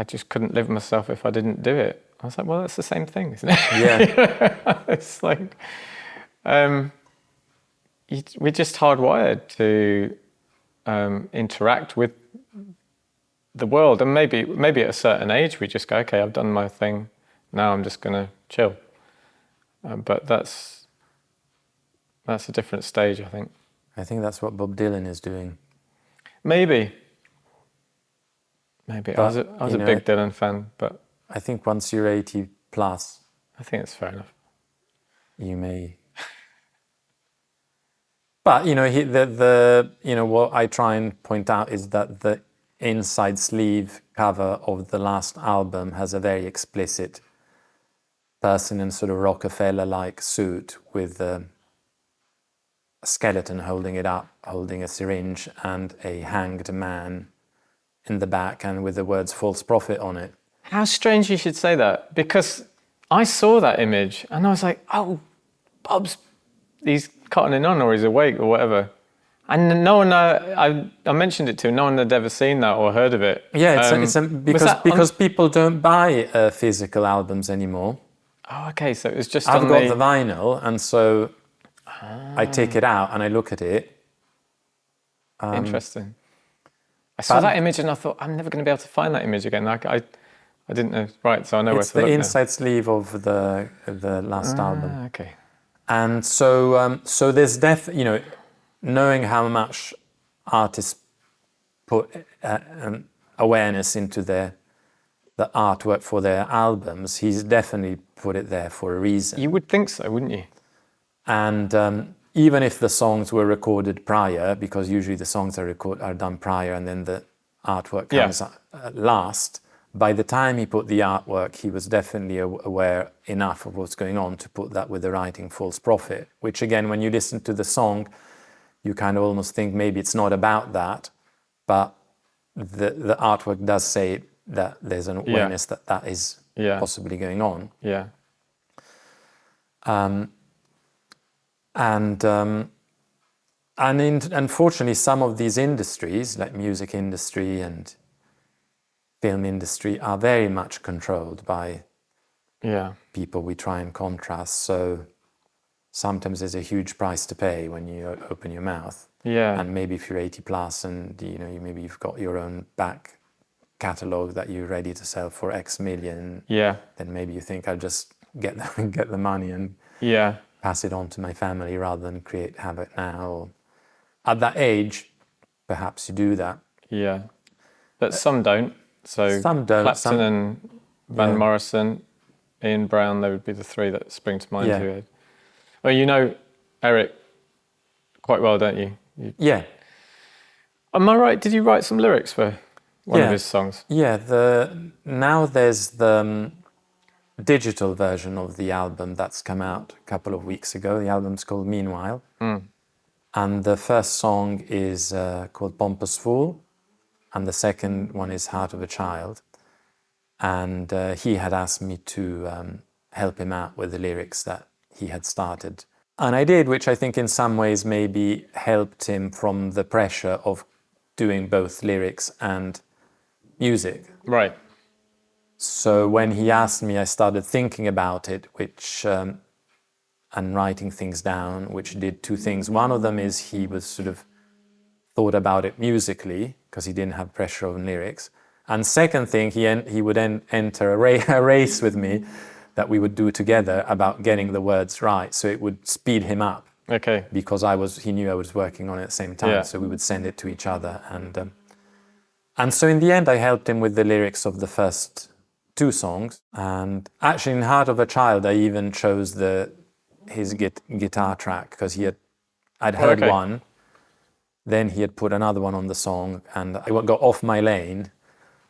[SPEAKER 2] just couldn't live myself if I didn't do it. I was like, well, that's the same thing, isn't it?
[SPEAKER 1] Yeah.
[SPEAKER 2] It's like, we're just hardwired to interact with the world, and maybe at a certain age we just go, okay, I've done my thing, now I'm just going to chill. But that's a different stage, I think.
[SPEAKER 1] I think that's what Bob Dylan is doing.
[SPEAKER 2] Maybe.
[SPEAKER 1] But,
[SPEAKER 2] I was a big Dylan fan, but
[SPEAKER 1] I think once you're 80 plus,
[SPEAKER 2] I think it's fair enough.
[SPEAKER 1] You may. But what I try and point out is that the inside sleeve cover of the last album has a very explicit person in sort of Rockefeller-like suit with a skeleton holding it up, holding a syringe, and a hanged man in the back, and with the words "false prophet" on it.
[SPEAKER 2] How strange you should say that, because I saw that image and I was like, oh, he's cottoning on, or he's awake, or whatever. And no one, I mentioned it to him, no one had ever seen that or heard of it.
[SPEAKER 1] Yeah, because people don't buy physical albums anymore.
[SPEAKER 2] Oh, okay, so it was just
[SPEAKER 1] I've got the vinyl, and so I take it out and I look at it.
[SPEAKER 2] Interesting. I saw that image and I thought, I'm never going to be able to find that image again. I didn't know. Right, so I know where to look now.
[SPEAKER 1] It's the inside sleeve of the last album.
[SPEAKER 2] Okay.
[SPEAKER 1] And so there's knowing how much artists put awareness into the artwork for their albums, he's definitely put it there for a reason.
[SPEAKER 2] You would think so, wouldn't you?
[SPEAKER 1] And even if the songs were recorded prior, because usually the songs are done prior and then the artwork comes last, by the time he put the artwork, he was definitely aware enough of what's going on to put that with the writing "false prophet," which again, when you listen to the song, you kind of almost think maybe it's not about that, but the artwork does say that there's an awareness that is possibly going on.
[SPEAKER 2] Yeah.
[SPEAKER 1] Unfortunately, some of these industries, like music industry and film industry, are very much controlled by people we try and contrast. So sometimes there's a huge price to pay when you open your mouth.
[SPEAKER 2] Yeah.
[SPEAKER 1] And maybe if you're 80 plus and maybe you've got your own back catalogue that you're ready to sell for X million, then maybe you think I'll just get the money and pass it on to my family rather than create havoc now. Or at that age, perhaps you do that.
[SPEAKER 2] Yeah. But some don't. So
[SPEAKER 1] some don't.
[SPEAKER 2] Clapton and Van Morrison, Ian Brown, they would be the three that spring to mind.
[SPEAKER 1] Yeah.
[SPEAKER 2] Well, you know Eric quite well, don't you?
[SPEAKER 1] Yeah.
[SPEAKER 2] Am I right? Did you write some lyrics for one of his songs?
[SPEAKER 1] Yeah. Now there's the digital version of the album that's come out a couple of weeks ago. The album's called Meanwhile. And the first song is called Pompous Fool. And the second one is Heart of a Child. And he had asked me to help him out with the lyrics that he had started. And I did, which I think in some ways maybe helped him from the pressure of doing both lyrics and music.
[SPEAKER 2] Right.
[SPEAKER 1] So when he asked me, I started thinking about it, which and writing things down, which did two things. One of them is he was sort of thought about it musically because he didn't have pressure on lyrics. And second thing, he would enter a race with me that we would do together about getting the words right. So it would speed him up.
[SPEAKER 2] Okay.
[SPEAKER 1] Because he knew I was working on it at the same time.
[SPEAKER 2] Yeah.
[SPEAKER 1] So we would send it to each other. And so in the end, I helped him with the lyrics of the first two songs. And actually in Heart of a Child, I even chose his guitar track because I'd heard one. Then he had put another one on the song, and I got off my lane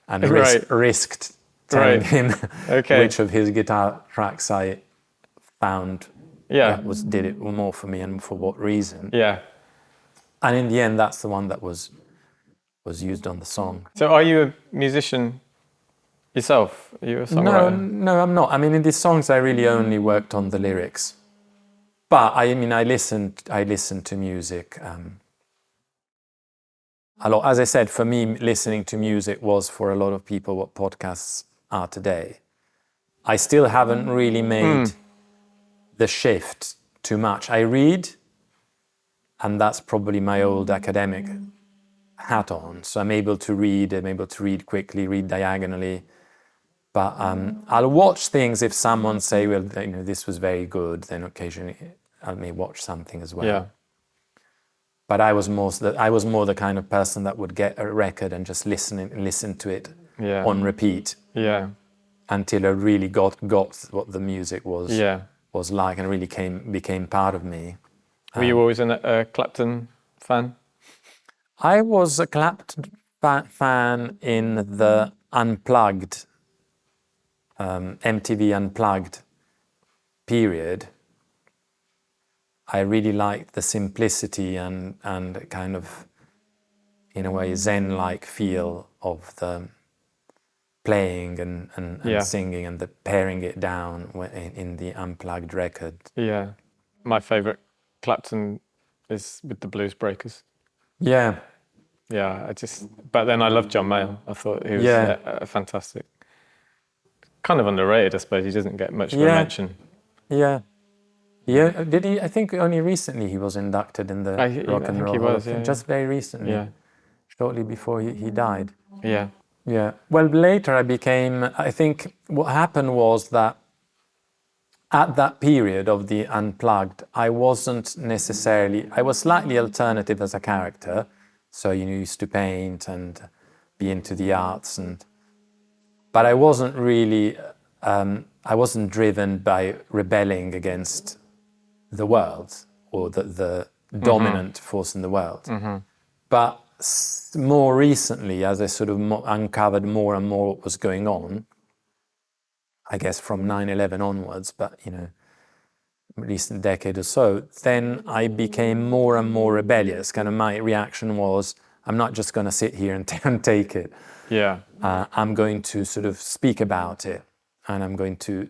[SPEAKER 1] and risked telling him which of his guitar tracks I found did it more for me and for what reason.
[SPEAKER 2] Yeah.
[SPEAKER 1] And in the end, that's the one that was used on the song.
[SPEAKER 2] So are you a musician yourself? Are you a songwriter?
[SPEAKER 1] No, I'm not. I mean, in these songs, I really only worked on the lyrics. But I listened to music a lot. As I said, for me, listening to music was for a lot of people what podcasts are today. I still haven't really made the shift too much. I read, and that's probably my old academic hat on. So I'm able to read quickly, read diagonally. But I'll watch things if someone say, well, this was very good, then occasionally I may watch something as well.
[SPEAKER 2] Yeah.
[SPEAKER 1] But I was more the kind of person that would get a record and just listen to it on repeat.
[SPEAKER 2] Yeah.
[SPEAKER 1] Until I really got what the music was like and really became part of me.
[SPEAKER 2] Were you always a Clapton fan?
[SPEAKER 1] I was a Clapton fan in the Unplugged, MTV Unplugged period. I really liked the simplicity and kind of, in a way, Zen-like feel of the playing and singing and the paring it down in the Unplugged record.
[SPEAKER 2] Yeah. My favourite Clapton is with the Blues Breakers.
[SPEAKER 1] Yeah.
[SPEAKER 2] Yeah, but then I loved John Mayall. I thought he was a fantastic. Kind of underrated, I suppose. He doesn't get much of a mention.
[SPEAKER 1] Yeah. Yeah, did he? I think only recently he was inducted in the Rock and Roll Hall of Fame. Just very recently, shortly before he died.
[SPEAKER 2] Yeah.
[SPEAKER 1] Yeah. Well, later I think what happened was that at that period of the Unplugged, I was slightly alternative as a character. So, used to paint and be into the arts, but I wasn't really, I wasn't driven by rebelling against the world or the dominant force in the world. Mm-hmm. But more recently, as I sort of uncovered more and more what was going on, I guess from 9/11 onwards, but recent decade or so, then I became more and more rebellious. Kind of my reaction was, I'm not just going to sit here and take it.
[SPEAKER 2] Yeah.
[SPEAKER 1] I'm going to sort of speak about it, and I'm going to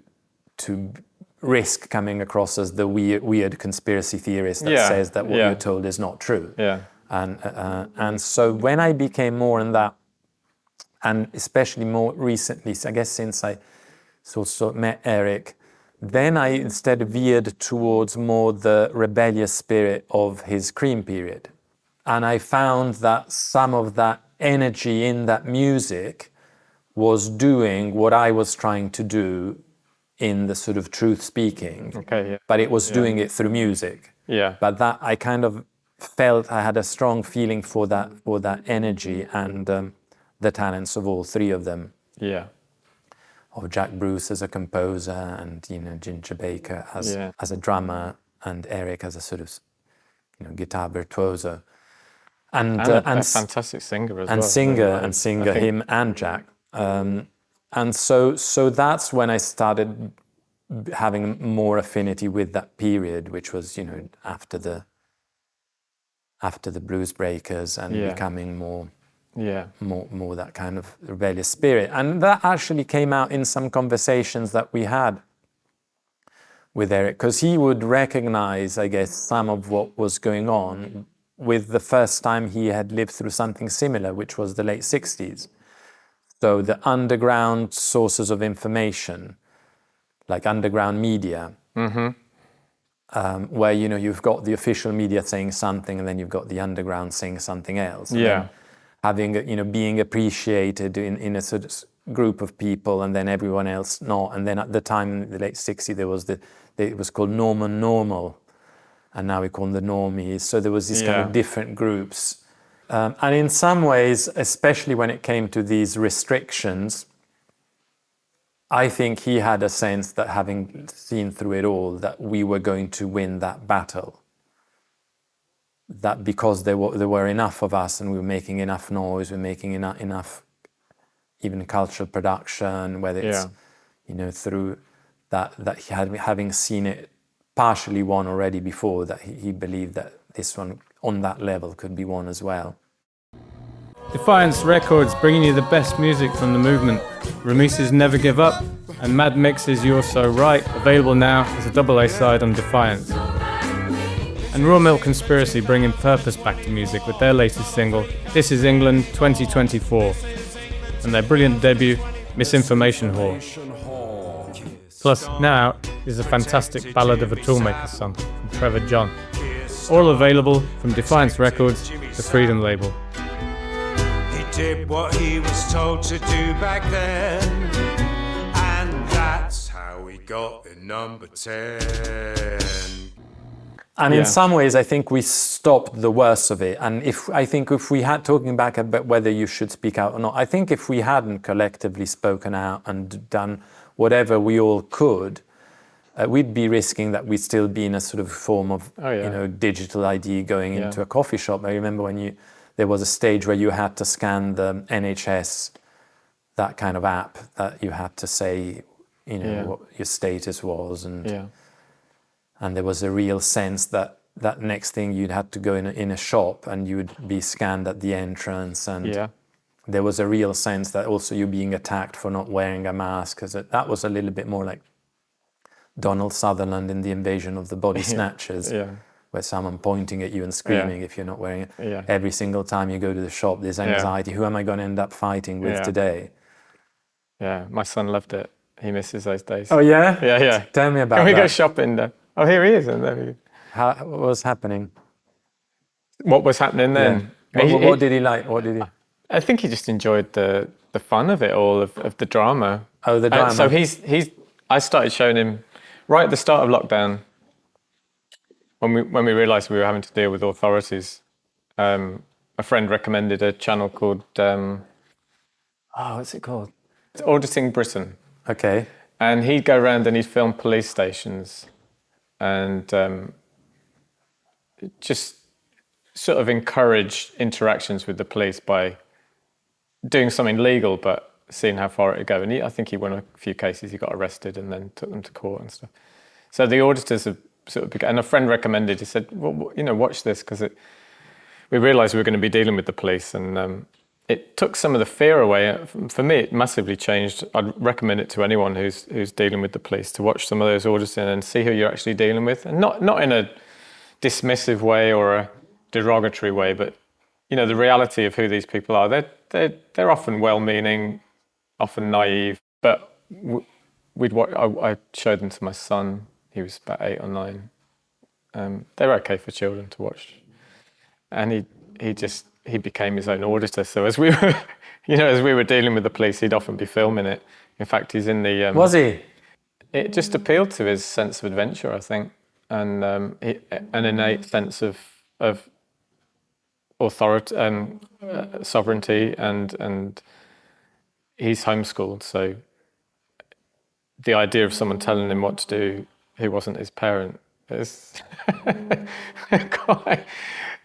[SPEAKER 1] risk coming across as the weird conspiracy theorist that says that what you're told is not true.
[SPEAKER 2] Yeah.
[SPEAKER 1] And so when I became more in that, and especially more recently, I guess since I sort of met Eric, then I instead veered towards more the rebellious spirit of his Cream period. And I found that some of that energy in that music was doing what I was trying to do in the sort of truth speaking.
[SPEAKER 2] Okay, yeah.
[SPEAKER 1] But it was doing it through music.
[SPEAKER 2] Yeah.
[SPEAKER 1] But that I kind of felt I had a strong feeling for that energy and the talents of all three of them.
[SPEAKER 2] Yeah.
[SPEAKER 1] Of Jack Bruce as a composer, and Ginger Baker as a drummer, and Eric as a sort of guitar virtuoso, and
[SPEAKER 2] a fantastic singer as well.
[SPEAKER 1] Singer, him and Jack, and so that's when I started having more affinity with that period, which was after the Blues Breakers and becoming more that kind of rebellious spirit. And that actually came out in some conversations that we had with Eric, because he would recognize, I guess, some of what was going on with the first time he had lived through something similar, which was the late 60s. So the underground sources of information, like underground media, where you've got the official media saying something, and then you've got the underground saying something else. And then having being appreciated in a sort of group of people, and then everyone else not. And then at the time in the late '60s, it was called normal, and now we call them the normies. So there was these kind of different groups. And in some ways, especially when it came to these restrictions, I think he had a sense that, having seen through it all, that we were going to win that battle. That because there were enough of us, and we were making enough noise, we were making enough even cultural production, whether it's through that he had, having seen it partially won already before, that he believed that this one on that level could be won as well.
[SPEAKER 2] Defiance Records, bringing you the best music from the movement. Ramise's Never Give Up and Mad Mix's You're So Right, available now as a double A side on Defiance. And Raw Milk Conspiracy bringing purpose back to music with their latest single, This Is England 2024, and their brilliant debut, Misinformation Whore. Plus, now is a fantastic Ballad of a Toolmaker song from Trevor John. All available from Defiance Records, the Freedom label.
[SPEAKER 3] He did what he was told to do back then, and that's how we got the number 10.
[SPEAKER 1] And in some ways, I think we stopped the worst of it. And I think if we had, talking back about whether you should speak out or not, I think if we hadn't collectively spoken out and done whatever we all could, we'd be risking that we'd still be in a sort of form of digital ID going into a coffee shop. I remember when there was a stage where you had to scan the NHS, that kind of app, that you had to say what your status was, and there was a real sense that next thing you'd have to go in a shop and you would be scanned at the entrance, and there was a real sense that also you're being attacked for not wearing a mask, because that was a little bit more like Donald Sutherland in The Invasion of the Body Snatchers, where someone pointing at you and screaming if you're not wearing it. Every single time you go to the shop, there's anxiety. Who am I going to end up fighting with today?
[SPEAKER 2] Yeah, my son loved it. He misses those days.
[SPEAKER 1] Oh, yeah?
[SPEAKER 2] Yeah.
[SPEAKER 1] Tell me about that.
[SPEAKER 2] Can we go shopping? Oh, here he is. And there we go.
[SPEAKER 1] What was happening?
[SPEAKER 2] What was happening then?
[SPEAKER 1] Yeah. What did he like? What did he?
[SPEAKER 2] I think he just enjoyed the fun of it all, of the drama.
[SPEAKER 1] Oh, the drama.
[SPEAKER 2] So I started showing him right at the start of lockdown, when we realised we were having to deal with authorities. A friend recommended a channel called
[SPEAKER 1] what's it called?
[SPEAKER 2] It's Auditing Britain.
[SPEAKER 1] Okay.
[SPEAKER 2] And he'd go around and he'd film police stations, and just sort of encourage interactions with the police by doing something legal, but seeing how far it would go. And I think he won a few cases. He got arrested and then took them to court and stuff. So the auditors have sort of, and a friend recommended, he said, well, watch this, because we realised we were going to be dealing with the police, and it took some of the fear away. For me, it massively changed. I'd recommend it to anyone who's dealing with the police, to watch some of those audits and see who you're actually dealing with, and not in a dismissive way or a derogatory way, but the reality of who these people are. They're often well-meaning, often naive, but I showed them to my son. He was about 8 or 9. They're okay for children to watch, and he became his own auditor. So as we were dealing with the police, he'd often be filming it. In fact, he's in the.
[SPEAKER 1] Was he?
[SPEAKER 2] It just appealed to his sense of adventure, I think, and an innate sense of authority, sovereignty, and he's homeschooled. So the idea of someone telling him what to do who wasn't his parent is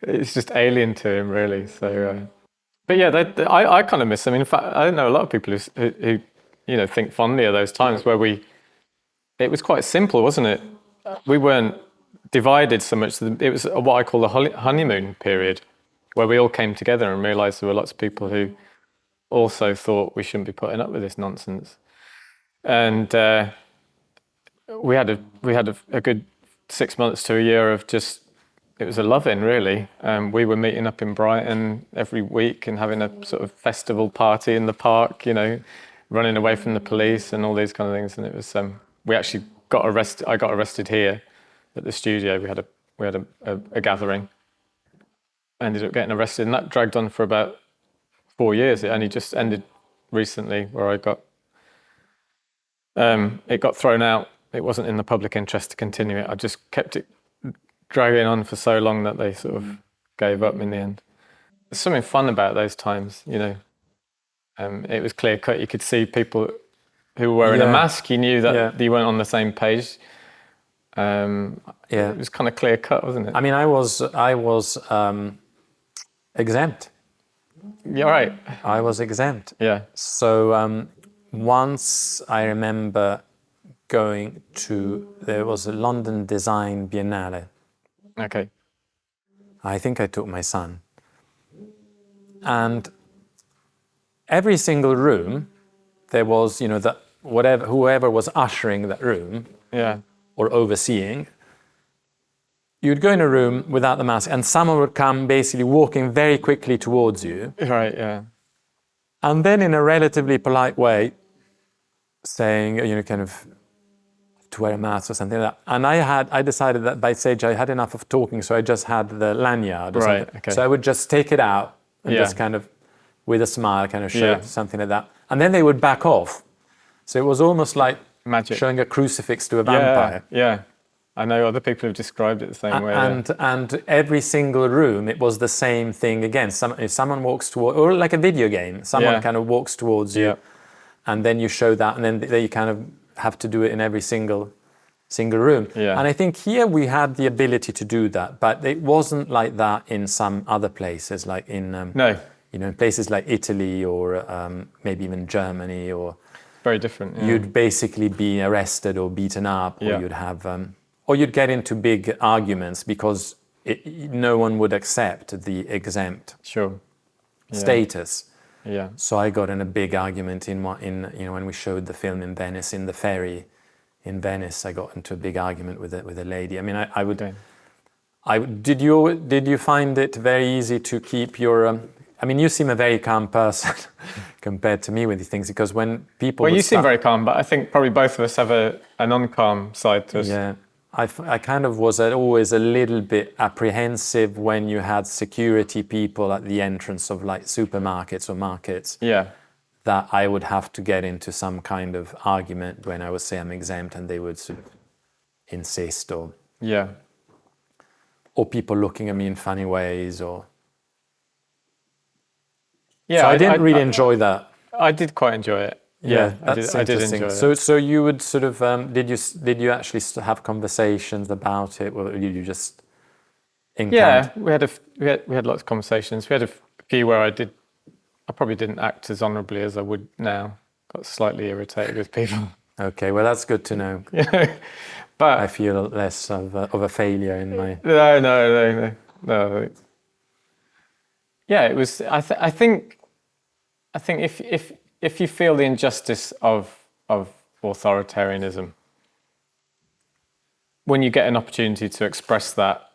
[SPEAKER 2] it's just alien to him, really. So, but yeah, I kind of miss them. In fact, I know a lot of people who think fondly of those times where it was quite simple, wasn't it? We weren't divided so much. It was what I call the honeymoon period, where we all came together and realised there were lots of people who also thought we shouldn't be putting up with this nonsense. And we had a good 6 months to a year of just, it was a love-in, really. We were meeting up in Brighton every week and having a sort of festival party in the park, running away from the police and all these kind of things. And it was, we actually got arrested. I got arrested here at the studio. We had a gathering. I ended up getting arrested, and that dragged on for about 4 years. It only just ended recently, where it got thrown out. It wasn't in the public interest to continue it. I just kept it dragging on for so long that they sort of gave up in the end. There's something fun about those times, you know. It was clear cut. You could see people who were wearing a mask. You knew that you weren't on the same page. It was kind of clear cut, wasn't it?
[SPEAKER 1] I mean, I was exempt.
[SPEAKER 2] You're right.
[SPEAKER 1] I was exempt.
[SPEAKER 2] Yeah.
[SPEAKER 1] So once I remember there was a London Design Biennale.
[SPEAKER 2] Okay.
[SPEAKER 1] I think I took my son. And every single room, there was, you know, whoever was ushering that room or overseeing, you'd go in a room without the mask and someone would come basically walking very quickly towards you.
[SPEAKER 2] Right, yeah.
[SPEAKER 1] And then in a relatively polite way, saying, you know, kind of to wear a mask or something like that. And I decided that by stage I had enough of talking, so I just had the lanyard or something. Okay. So I would just take it out and just kind of, with a smile, kind of show something like that. And then they would back off. So it was almost like
[SPEAKER 2] magic,
[SPEAKER 1] showing a crucifix to a vampire.
[SPEAKER 2] Yeah. I know other people have described it the same way.
[SPEAKER 1] And every single room, it was the same thing again. If someone walks toward, or like a video game, someone kind of walks towards you, and then you show that, and then you kind of have to do it in every single room. Yeah. And I think here we had the ability to do that, but it wasn't like that in some other places, like in you know, in places like Italy or maybe even Germany, or
[SPEAKER 2] very different. Yeah.
[SPEAKER 1] You'd basically be arrested or beaten up, or you'd have, or you'd get into big arguments because no one would accept the exempt status. Yeah. So I got in a big argument in you know, when we showed the film in Venice, in the ferry in Venice. I got into a big argument with a lady. I mean, did you find it very easy to keep your? I mean, you seem a very calm person compared to me with these things, because when people...
[SPEAKER 2] Well, you seem very calm, but I think probably both of us have a non-calm side to us.
[SPEAKER 1] Yeah, I kind of was always a little bit apprehensive when you had security people at the entrance of like supermarkets or markets. Yeah. That I would have to get into some kind of argument when I would say I'm exempt, and they would sort of insist, or... Yeah. Or people looking at me in funny ways, or... Yeah, so I didn't really enjoy that.
[SPEAKER 2] I did quite enjoy it. Yeah, I did enjoy it.
[SPEAKER 1] So you would sort of did you actually have conversations about it, or did you just encounter?
[SPEAKER 2] Yeah, we had lots of conversations. We had a few where I probably didn't act as honourably as I would now. Got slightly irritated with people.
[SPEAKER 1] Okay, well that's good to know. But I feel less of a failure in my.
[SPEAKER 2] No. Yeah, it was. I think if you feel the injustice of authoritarianism, when you get an opportunity to express that,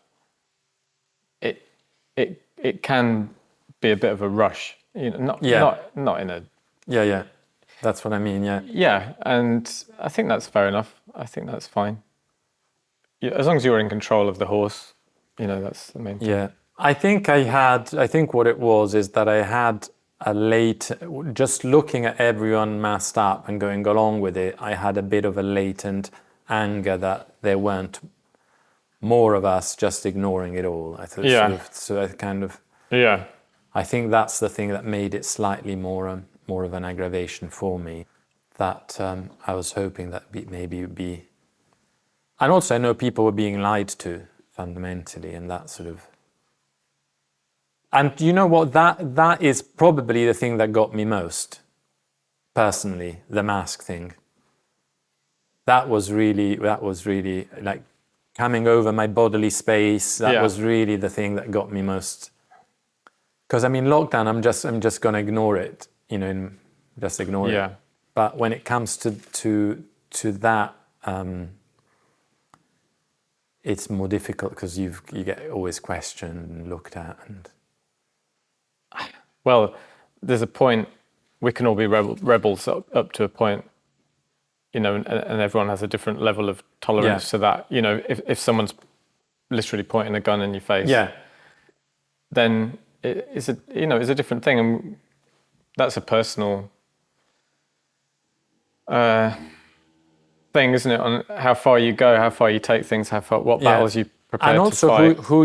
[SPEAKER 2] it can be a bit of a rush. You know, not in a.
[SPEAKER 1] Yeah. That's what I mean. Yeah.
[SPEAKER 2] Yeah, and I think that's fair enough. I think that's fine. As long as you're in control of the horse, you know, that's the main thing.
[SPEAKER 1] Yeah. I think what it was is that I had just looking at everyone masked up and going along with it, I had a bit of a latent anger that there weren't more of us just ignoring it all. I thought I think that's the thing that made it slightly more of an aggravation for me, that I was hoping that maybe it would be... And also I know people were being lied to fundamentally, and that sort of... And you know what, that is probably the thing that got me most, personally, the mask thing. That was really like coming over my bodily space. That was really the thing that got me most. Because I mean, lockdown, I'm just gonna ignore it, you know, and just ignore it. But when it comes to that, it's more difficult because you get always questioned and looked at. And
[SPEAKER 2] well, there's a point, we can all be rebels up to a point. you know, and everyone has a different level of tolerance to that. You know, if someone's literally pointing a gun in your face, then it's a different thing, and that's a personal thing, isn't it? On how far you go, how far you take things, what battles you prepare
[SPEAKER 1] and
[SPEAKER 2] to
[SPEAKER 1] also
[SPEAKER 2] fight,
[SPEAKER 1] who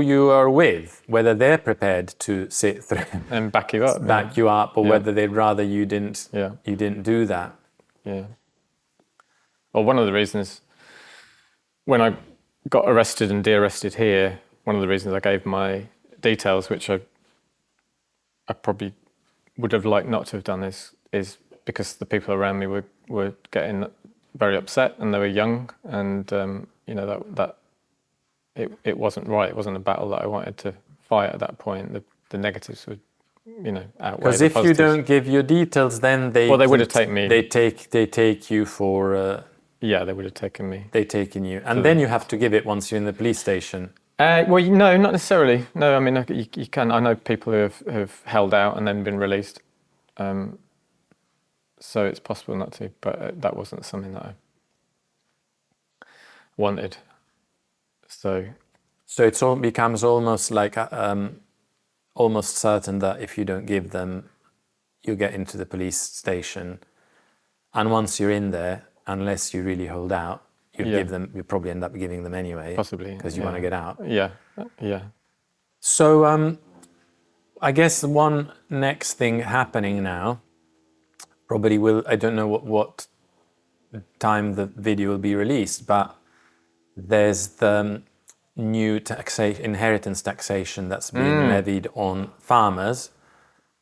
[SPEAKER 1] you are with, whether they're prepared to sit through
[SPEAKER 2] and back you up,
[SPEAKER 1] you up, or whether they'd rather you didn't do that.
[SPEAKER 2] Yeah. Well, one of the reasons when I got arrested and de-arrested here, one of the reasons I gave my details, which I probably would have liked not to have done, is because the people around me were getting very upset, and they were young, and you know, that it wasn't right. It wasn't a battle that I wanted to fight at that point. The negatives would, you know, outweigh the positives.
[SPEAKER 1] Because if you don't give your details, then they
[SPEAKER 2] would have taken me.
[SPEAKER 1] They take you for.
[SPEAKER 2] They would have taken me.
[SPEAKER 1] They've taken you, and then you have to give it once you're in the police station.
[SPEAKER 2] Well, no, not necessarily. No, I mean, you can. I know people who have held out and then been released. So it's possible not to, but that wasn't something that I wanted. So
[SPEAKER 1] it all becomes almost like almost certain that if you don't give them, you get into the police station, and once you're in there, unless you really hold out, give them. You probably end up giving them anyway,
[SPEAKER 2] possibly,
[SPEAKER 1] because you want to get out.
[SPEAKER 2] Yeah.
[SPEAKER 1] So I guess one next thing happening now, probably I don't know what time the video will be released, but there's the new inheritance taxation that's being levied on farmers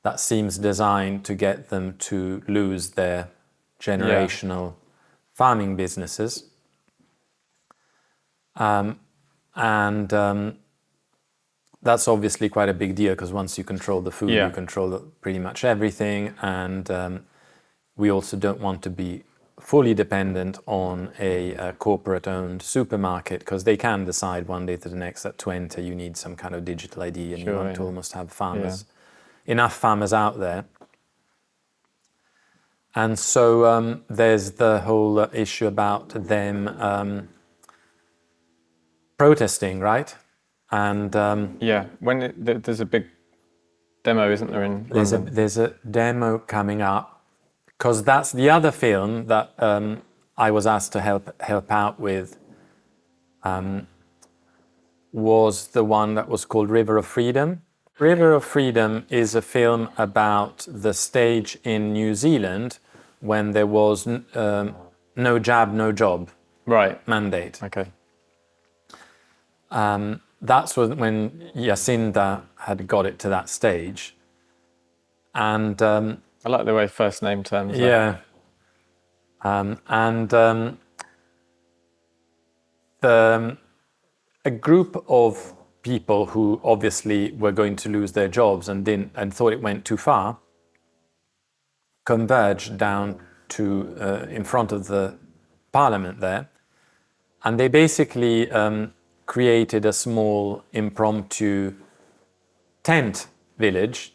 [SPEAKER 1] that seems designed to get them to lose their generational farming businesses. That's obviously quite a big deal, because once you control the food, you control pretty much everything. And we also don't want to be fully dependent on a corporate-owned supermarket, because they can decide one day to the next that to enter you need some kind of digital ID, and you want to almost have enough farmers out there. And so there's the whole issue about them protesting, right? And
[SPEAKER 2] when there's a big demo, isn't there, in London?
[SPEAKER 1] There's a demo coming up, because that's the other film that I was asked to help out with. Was the one that was called River of Freedom. River of Freedom is a film about the stage in New Zealand when there was no jab, no job mandate.
[SPEAKER 2] Okay.
[SPEAKER 1] That's when Jacinda had got it to that stage. And
[SPEAKER 2] I like the way first name terms.
[SPEAKER 1] A group of people who obviously were going to lose their jobs and thought it went too far converged down to in front of the parliament there, and they basically created a small impromptu tent village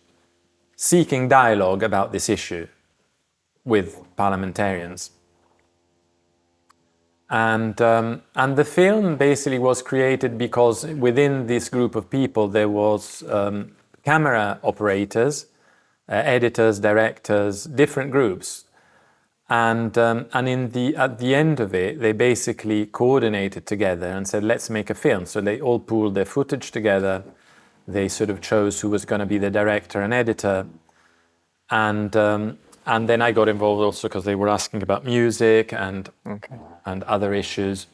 [SPEAKER 1] seeking dialogue about this issue with parliamentarians. And the film basically was created because within this group of people there was camera operators, editors, directors, different groups. And at the end of it, they basically coordinated together and said, let's make a film. So they all pooled their footage together. They sort of chose who was going to be the director and editor. And then I got involved also because they were asking about music and other issues.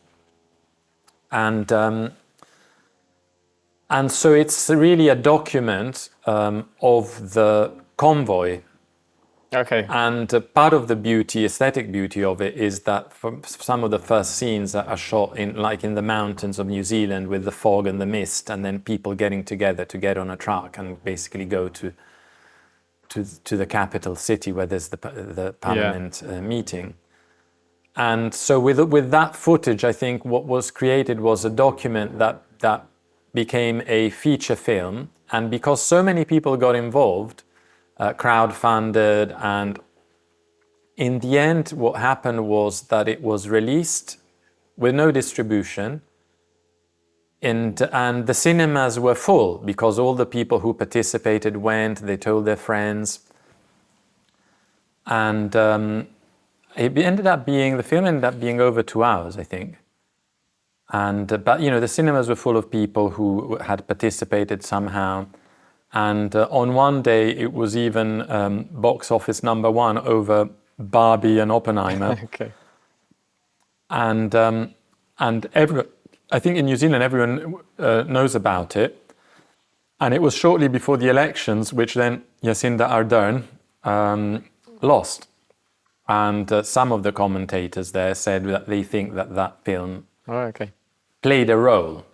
[SPEAKER 1] And so it's really a document of the convoy.
[SPEAKER 2] Okay.
[SPEAKER 1] And part of the aesthetic beauty of it is that some of the first scenes are shot in the mountains of New Zealand with the fog and the mist, and then people getting together to get on a truck and basically go to the capital city where there's the parliament meeting. And so with that footage, I think what was created was a document that became a feature film. And because so many people got involved, crowdfunded and in the end, what happened was that it was released with no distribution, and the cinemas were full because all the people who participated went, they told their friends, and the film ended up being over 2 hours, I think. And but the cinemas were full of people who had participated somehow, and on one day it was even box office #1 over Barbie and Oppenheimer.
[SPEAKER 2] Okay.
[SPEAKER 1] And I think in New Zealand everyone knows about it. And it was shortly before the elections, which then Jacinda Ardern lost. And some of the commentators there said that they think that film played a role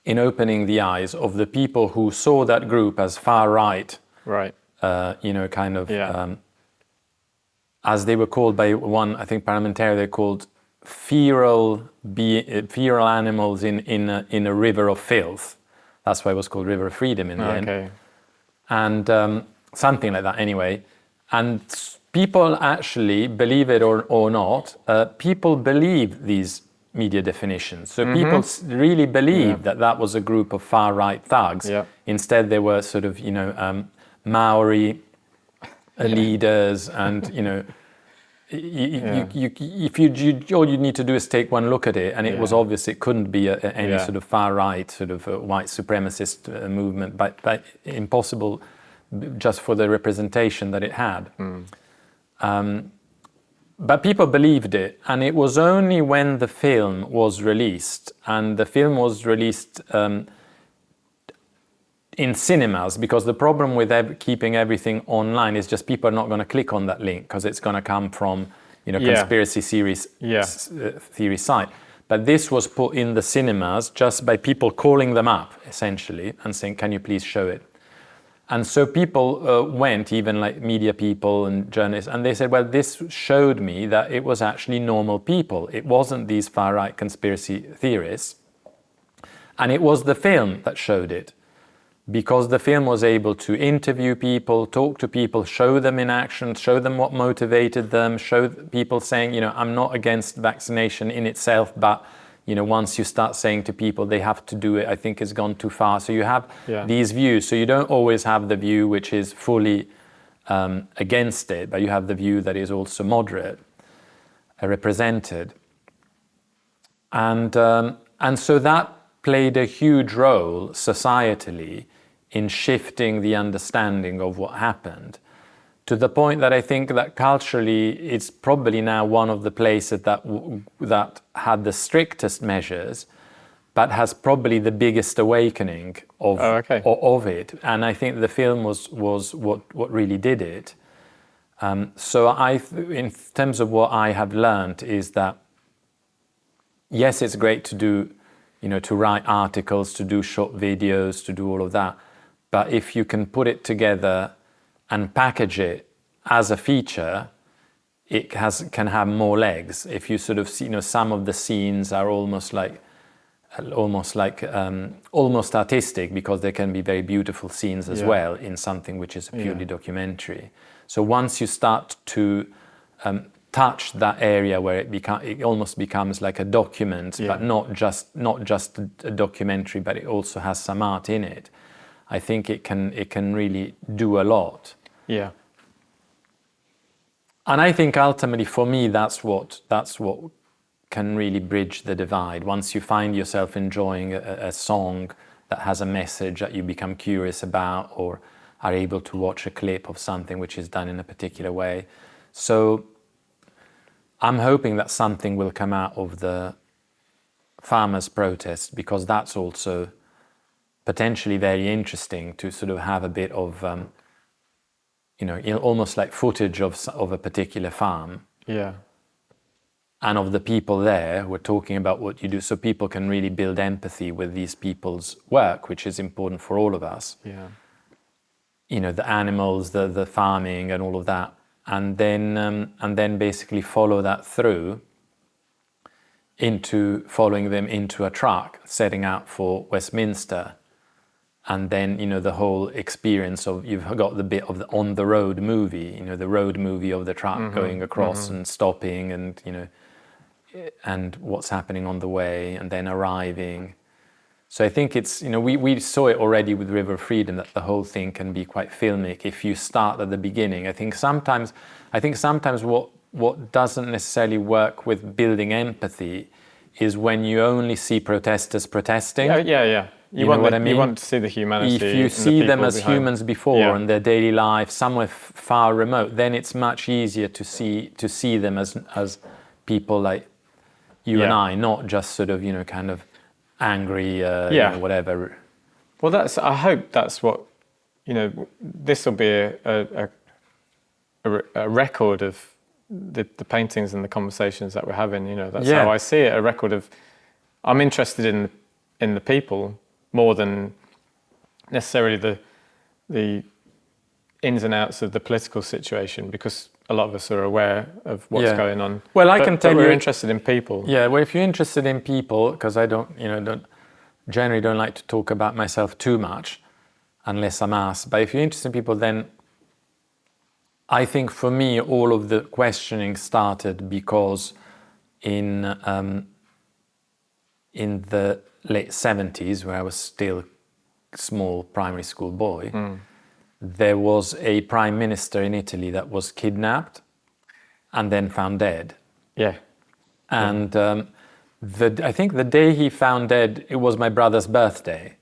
[SPEAKER 1] in opening the eyes of the people who saw that group as far right.
[SPEAKER 2] Right.
[SPEAKER 1] As they were called by one, I think, parliamentarian, they're called feral animals in a river of filth. That's why it was called River of Freedom in the end. And something like that anyway. And people actually, believe it or not, people believe these media definitions. So people really believed that was a group of far-right thugs. Yeah. Instead, they were sort of, Maori leaders, and all you need to do is take one look at it, and it was obvious it couldn't be any sort of far-right, sort of white supremacist movement, but impossible just for the representation that it had. But people believed it, and it was only when the film was released, and the film was released in cinemas, because the problem with keeping everything online is just people are not going to click on that link because it's going to come from conspiracy theory site. But this was put in the cinemas just by people calling them up, essentially, and saying, can you please show it? And so people went, even like media people and journalists, and they said, well, this showed me that it was actually normal people. It wasn't these far-right conspiracy theorists. And it was the film that showed it, because the film was able to interview people, talk to people, show them in action, show them what motivated them, show people saying, I'm not against vaccination in itself, but once you start saying to people they have to do it, I think it's gone too far. So you have these views. So you don't always have the view which is fully against it, but you have the view that is also moderate, represented. And so that played a huge role societally in shifting the understanding of what happened, to the point that I think that culturally it's probably now one of the places that had the strictest measures, but has probably the biggest awakening of it. And I think the film was what really did it. So in terms of what I have learned is that, yes, it's great to do, to write articles, to do short videos, to do all of that. But if you can put it together and package it as a feature, it can have more legs. If you sort of see, some of the scenes are almost artistic, because they can be very beautiful scenes as well in something which is purely documentary. So once you start to touch that area where it almost becomes like a document, but not just a documentary, but it also has some art in it, I think it can really do a lot.
[SPEAKER 2] Yeah.
[SPEAKER 1] And I think ultimately for me that's what can really bridge the divide. Once you find yourself enjoying a song that has a message that you become curious about, or are able to watch a clip of something which is done in a particular way. So I'm hoping that something will come out of the farmers' protest, because that's also potentially very interesting to sort of have a bit of, almost like footage of a particular farm.
[SPEAKER 2] Yeah.
[SPEAKER 1] And of the people there who are talking about what you do, so people can really build empathy with these people's work, which is important for all of us.
[SPEAKER 2] Yeah.
[SPEAKER 1] The animals, the farming and all of that. And then basically follow that through into following them into a truck, setting out for Westminster, And then, the whole experience of, you've got the bit of the on the road movie, the road movie of the truck going across and stopping and, and what's happening on the way and then arriving. So I think it's, we saw it already with River of Freedom, that the whole thing can be quite filmic if you start at the beginning. I think sometimes what doesn't necessarily work with building empathy is when you only see protesters protesting.
[SPEAKER 2] Yeah. You want to see the humanity.
[SPEAKER 1] If you see them as
[SPEAKER 2] behind.
[SPEAKER 1] humans before in their daily life, somewhere far remote, then it's much easier to see them as people like you and I, not just sort of kind of angry, whatever.
[SPEAKER 2] Well, I hope that's what this will be a record of the paintings and the conversations that we're having. That's how I see it. A record of, I'm interested in the people more than necessarily the ins and outs of the political situation, because a lot of us are aware of what's going on.
[SPEAKER 1] Well, I can tell you,
[SPEAKER 2] we're interested in people.
[SPEAKER 1] Yeah, well, if you're interested in people, because I generally don't like to talk about myself too much unless I'm asked. But if you're interested in people, then I think for me, all of the questioning started because in the late 70s, where I was still a small primary school boy, there was a prime minister in Italy that was kidnapped and then found dead.
[SPEAKER 2] Yeah.
[SPEAKER 1] And I think the day he found dead, it was my brother's birthday.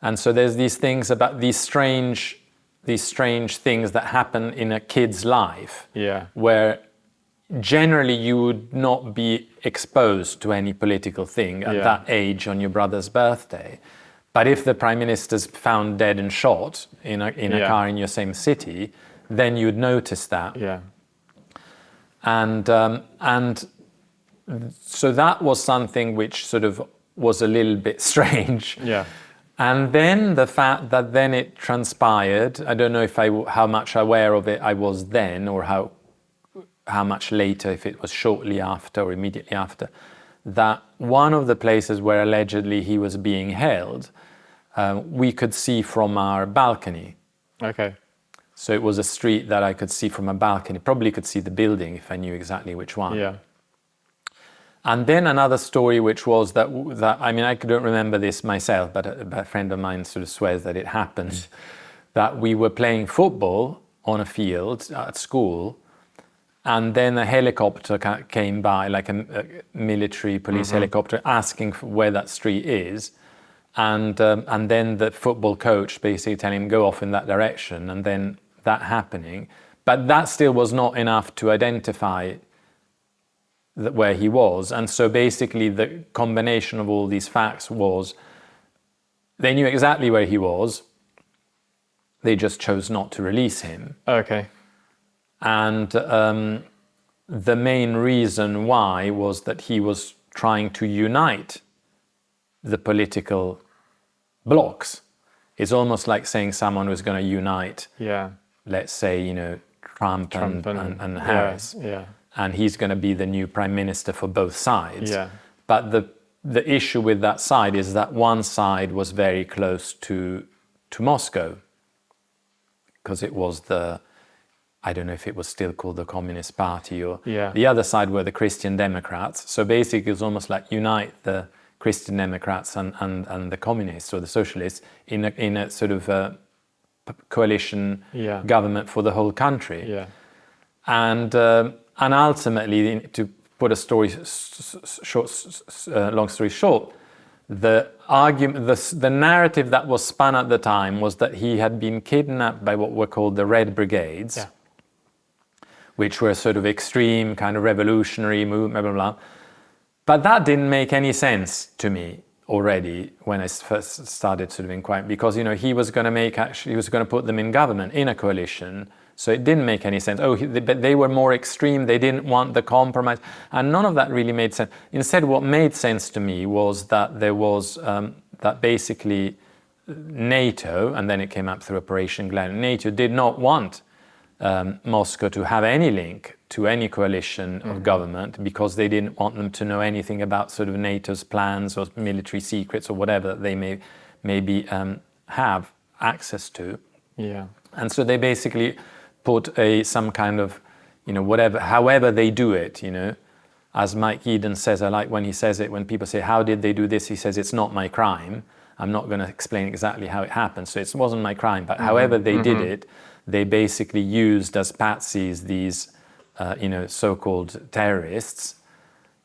[SPEAKER 1] And so there's these things about these strange things that happen in a kid's life, where generally you would not be exposed to any political thing at that age on your brother's birthday. But if the prime minister's found dead and shot in a car in your same city, then you'd notice that.
[SPEAKER 2] Yeah.
[SPEAKER 1] And so that was something which sort of was a little bit strange.
[SPEAKER 2] Yeah.
[SPEAKER 1] And then the fact that then it transpired, I don't know how much aware of it I was then, or how much later, if it was shortly after or immediately after, that one of the places where allegedly he was being held, we could see from our balcony.
[SPEAKER 2] Okay.
[SPEAKER 1] So it was a street that I could see from a balcony. Probably could see the building if I knew exactly which one.
[SPEAKER 2] Yeah.
[SPEAKER 1] And then another story, which was that I mean, I don't remember this myself, but a friend of mine sort of swears that it happened, that we were playing football on a field at school, and then a helicopter came by, like a military police helicopter, asking where that street is. And then the football coach basically telling him, go off in that direction, and then that happening. But that still was not enough to identify where he was. And so basically the combination of all these facts was, they knew exactly where he was, they just chose not to release him.
[SPEAKER 2] Okay.
[SPEAKER 1] And the main reason why was that he was trying to unite the political blocs. It's almost like saying someone was going to unite, let's say, Trump and Harris.
[SPEAKER 2] Yeah.
[SPEAKER 1] And he's going to be the new prime minister for both sides.
[SPEAKER 2] Yeah.
[SPEAKER 1] But the issue with that side is that one side was very close to Moscow, because it was I don't know if it was still called the Communist Party, or the other side were the Christian Democrats. So basically it's almost like unite the Christian Democrats and the communists or the socialists in a sort of coalition government for the whole country. Yeah. And ultimately, to put a story long story short, the argument, the narrative that was spun at the time was that he had been kidnapped by what were called the Red Brigades, which were sort of extreme kind of revolutionary movement, blah, blah, blah. But that didn't make any sense to me already when I first started sort of inquiring, because he was going to put them in government, in a coalition. So it didn't make any sense. But they were more extreme. They didn't want the compromise. And none of that really made sense. Instead, what made sense to me was that there was, that basically NATO, and then it came up through Operation Glen, NATO did not want Moscow to have any link to any coalition of government, because they didn't want them to know anything about sort of NATO's plans or military secrets or whatever they may be have access to.
[SPEAKER 2] Yeah.
[SPEAKER 1] And so they basically put some kind of, however they do it, as Mike Eden says, I like when he says it, when people say, how did they do this? He says, it's not my crime. I'm not going to explain exactly how it happened. So it wasn't my crime, but however they did it, they basically used as patsies these, so-called terrorists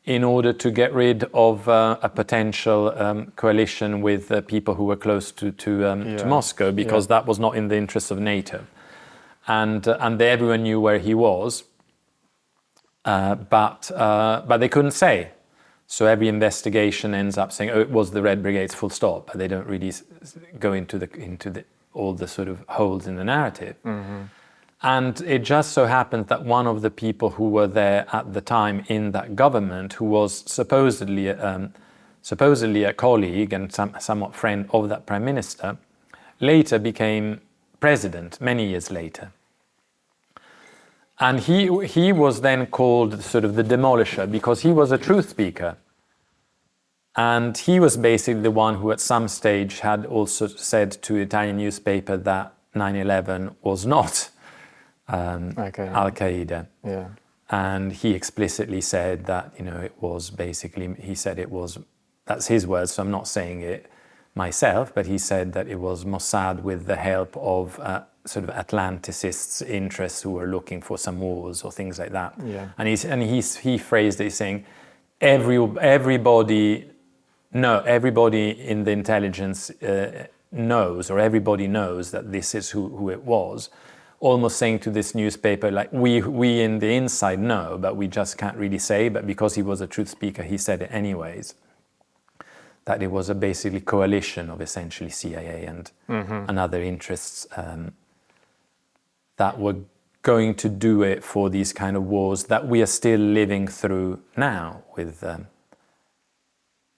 [SPEAKER 1] in order to get rid of a potential coalition with people who were close to Moscow, because that was not in the interests of NATO. And everyone knew where he was, but they couldn't say. So every investigation ends up saying, "Oh, it was the Red Brigades," full stop. But they don't really go into all the sort of holes in the narrative. And it just so happened that one of the people who were there at the time in that government, who was supposedly a colleague and somewhat friend of that prime minister, later became president many years later. And he was then called sort of the demolisher because he was a truth speaker. And he was basically the one who at some stage had also said to Italian newspaper that 9/11 was not Al-Qaeda.
[SPEAKER 2] Yeah.
[SPEAKER 1] And he explicitly said that, it was basically, he said it was, that's his words, so I'm not saying it myself, but he said that it was Mossad with the help of sort of Atlanticists' interests who were looking for some wars or things like that.
[SPEAKER 2] Yeah.
[SPEAKER 1] And he phrased it saying, everybody in the intelligence knows, or everybody knows that this is who it was. Almost saying to this newspaper, like, we in the inside know, but we just can't really say. But because he was a truth speaker, he said it anyways. That it was a basically coalition of essentially CIA and other interests that were going to do it for these kind of wars that we are still living through now with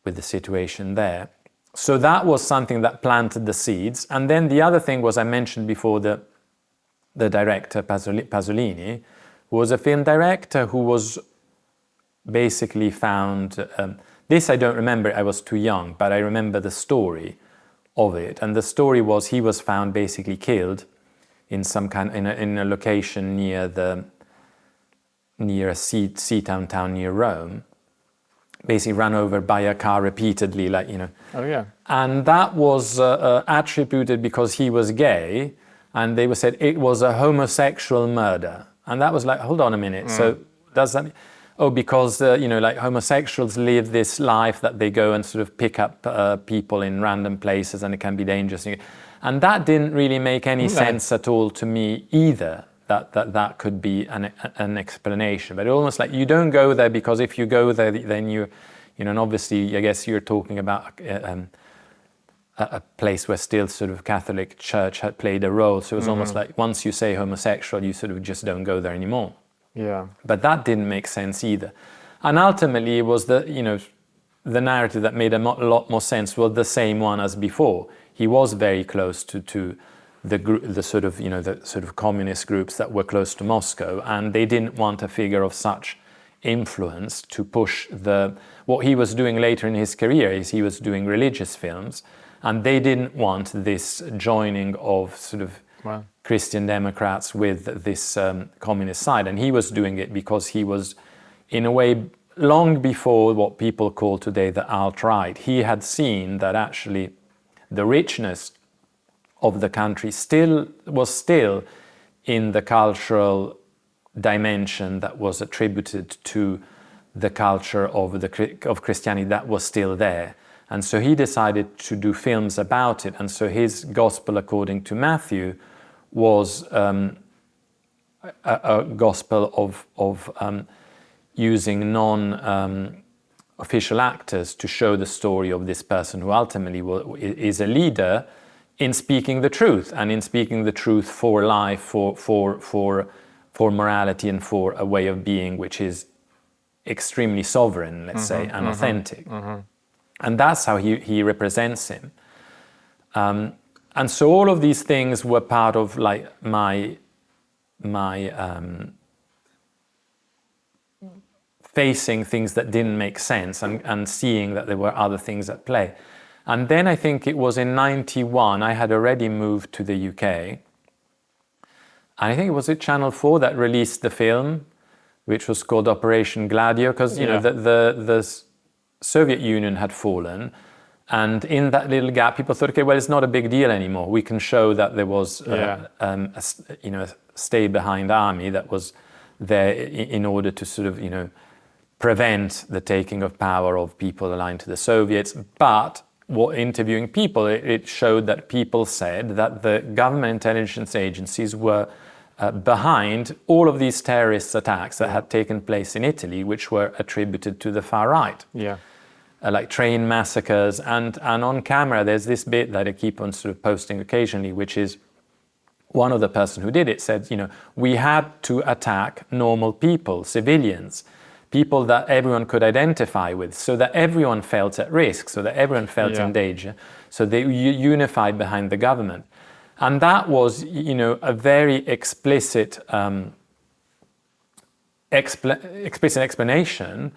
[SPEAKER 1] the situation there. So that was something that planted the seeds. And then the other thing was, I mentioned before, the director Pasolini, who was a film director who was basically found, this I don't remember, I was too young, but I remember the story of it. And the story was he was found basically killed in some kind, in a location near a seatown town near Rome, basically run over by a car repeatedly, like,
[SPEAKER 2] Oh yeah.
[SPEAKER 1] And that was attributed because he was gay, and they said it was a homosexual murder. And that was like, hold on a minute. So does that? Oh, because like homosexuals live this life that they go and sort of pick up people in random places, and it can be dangerous. And that didn't really make any sense at all to me either. That could be an explanation. But almost like you don't go there because if you go there, then and obviously I guess you're talking about a place where still sort of Catholic Church had played a role. So it was almost like once you say homosexual, you sort of just don't go there anymore.
[SPEAKER 2] Yeah.
[SPEAKER 1] But that didn't make sense either. And ultimately it was the narrative that made a lot more sense was the same one as before. He was very close to the sort of communist groups that were close to Moscow, and they didn't want a figure of such influence to push what he was doing later in his career is he was doing religious films, and they didn't want this joining of sort of Christian Democrats with this communist side. And he was doing it because he was, in a way, long before what people call today the alt-right. He had seen that actually the richness of the country was still in the cultural dimension that was attributed to the culture of Christianity that was still there. And so he decided to do films about it. And so his Gospel according to Matthew was a gospel of using non-official actors to show the story of this person who ultimately is a leader in speaking the truth, and in speaking the truth for life, for morality, and for a way of being which is extremely sovereign, let's say, and authentic. And that's how he represents him. And so all of these things were part of like my facing things that didn't make sense and seeing that there were other things at play. And then I think it was in 91, I had already moved to the UK. And I think it was at Channel 4 that released the film, which was called Operation Gladio, because you know the Soviet Union had fallen. And in that little gap, people thought, okay, well, it's not a big deal anymore. We can show that there was a stay-behind army that was there in order to sort of, prevent the taking of power of people aligned to the Soviets. But interviewing people, it showed that people said that the government intelligence agencies were behind all of these terrorist attacks that had taken place in Italy, which were attributed to the far right.
[SPEAKER 2] Yeah.
[SPEAKER 1] Like train massacres, and on camera there's this bit that I keep on sort of posting occasionally, which is one of the person who did it said, we had to attack normal people, civilians, people that everyone could identify with, so that everyone felt at risk, so that everyone felt in danger, so they unified behind the government. And that was, a very explicit explanation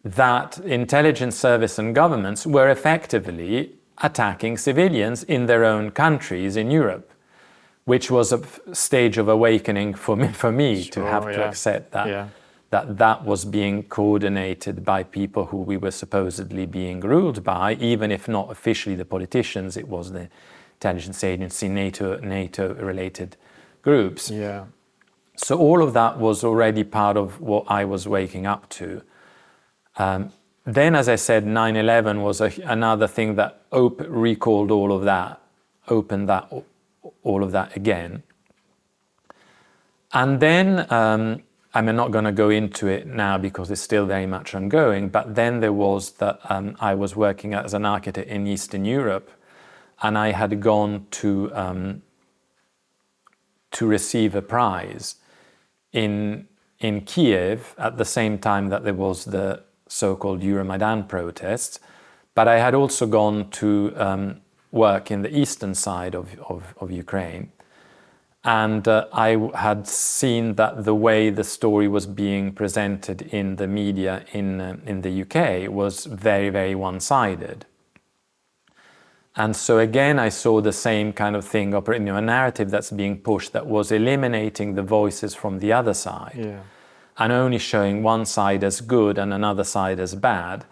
[SPEAKER 1] that intelligence service and governments were effectively attacking civilians in their own countries in Europe, which was a stage of awakening for me to have to accept that was being coordinated by people who we were supposedly being ruled by, even if not officially the politicians. It was the intelligence agency, NATO-related groups.
[SPEAKER 2] Yeah.
[SPEAKER 1] So all of that was already part of what I was waking up to. Then, as I said, 9/11 was another thing that recalled all of that, opened all of that again. And then, I'm not going to go into it now because it's still very much ongoing, but then there was that I was working as an architect in Eastern Europe, and I had gone to receive a prize in Kiev at the same time that there was the so-called Euromaidan protests, but I had also gone to work in the eastern side of Ukraine, and I had seen that the way the story was being presented in the media in the UK was very, very one-sided. And so again, I saw the same kind of thing, a narrative that's being pushed that was eliminating the voices from the other side, and only showing one side as good and another side as bad,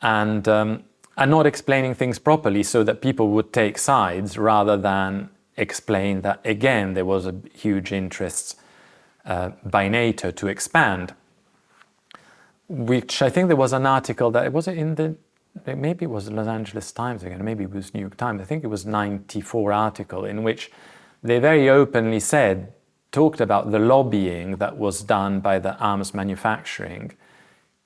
[SPEAKER 1] and not explaining things properly so that people would take sides rather than explain that, again, there was a huge interest by NATO to expand, which I think there was an article that, maybe it was the Los Angeles Times again, maybe it was New York Times, I think it was 94 article, in which they very openly talked about the lobbying that was done by the arms manufacturing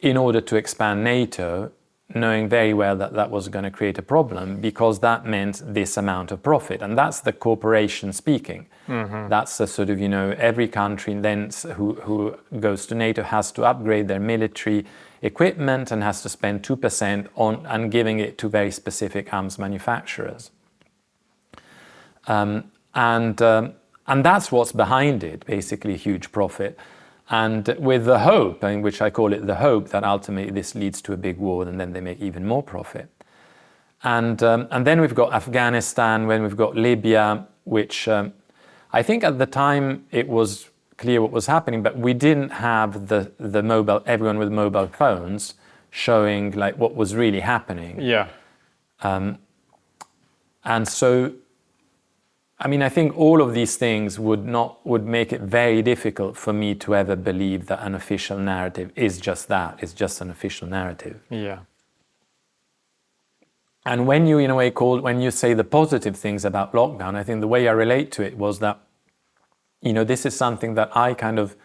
[SPEAKER 1] in order to expand NATO, knowing very well that that was going to create a problem because that meant this amount of profit. And that's the corporation speaking. Mm-hmm. That's the sort of, every country then who goes to NATO has to upgrade their military equipment and has to spend 2% on and giving it to very specific arms manufacturers. And that's what's behind it, basically huge profit. And with the hope, in which I call it the hope, that ultimately this leads to a big war and then they make even more profit. And then we've got Afghanistan, when we've got Libya, which I think at the time it was clear what was happening, but we didn't have the mobile, everyone with mobile phones showing like what was really happening.
[SPEAKER 2] Yeah.
[SPEAKER 1] And so, I think all of these things would make it very difficult for me to ever believe that an official narrative is just that. It's just an official narrative.
[SPEAKER 2] Yeah.
[SPEAKER 1] And when you, in a way, when you say the positive things about lockdown, I think the way I relate to it was that, this is something that I kind of,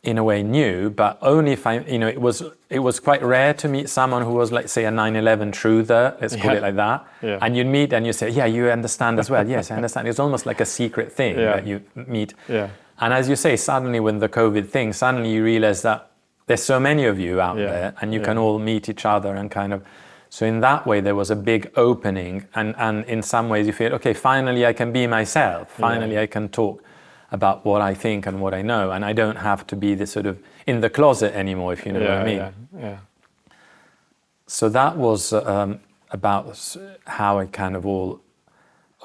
[SPEAKER 1] in a way, knew, but only if it was quite rare to meet someone who was, like, say, a 9/11 truther, let's call it like that. Yeah. And you'd meet and you say, yeah, you understand as well. Yes, I understand. It's almost like a secret thing that you meet. Yeah. And as you say, suddenly with the COVID thing, suddenly you realize that there's so many of you out there and you can all meet each other and kind of. So in that way, there was a big opening, and in some ways you feel, okay, finally I can be myself. Finally I can talk about what I think and what I know, and I don't have to be this sort of in the closet anymore, if you know what I mean.
[SPEAKER 2] Yeah.
[SPEAKER 1] So that was about how it kind of all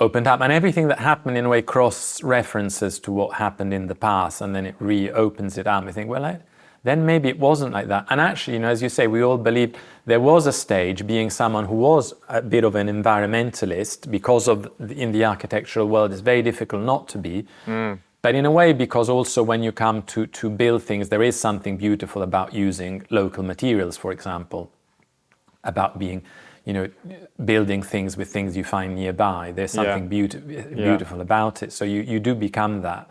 [SPEAKER 1] opened up, and everything that happened in a way cross-references to what happened in the past, and then it reopens it up. I think, well, then maybe it wasn't like that. And actually, as you say, we all believed there was a stage, being someone who was a bit of an environmentalist, because of in the architectural world, it's very difficult not to be. But in a way, because also when you come to build things, there is something beautiful about using local materials, for example, about being, building things with things you find nearby. There's something beautiful about it. So you do become that.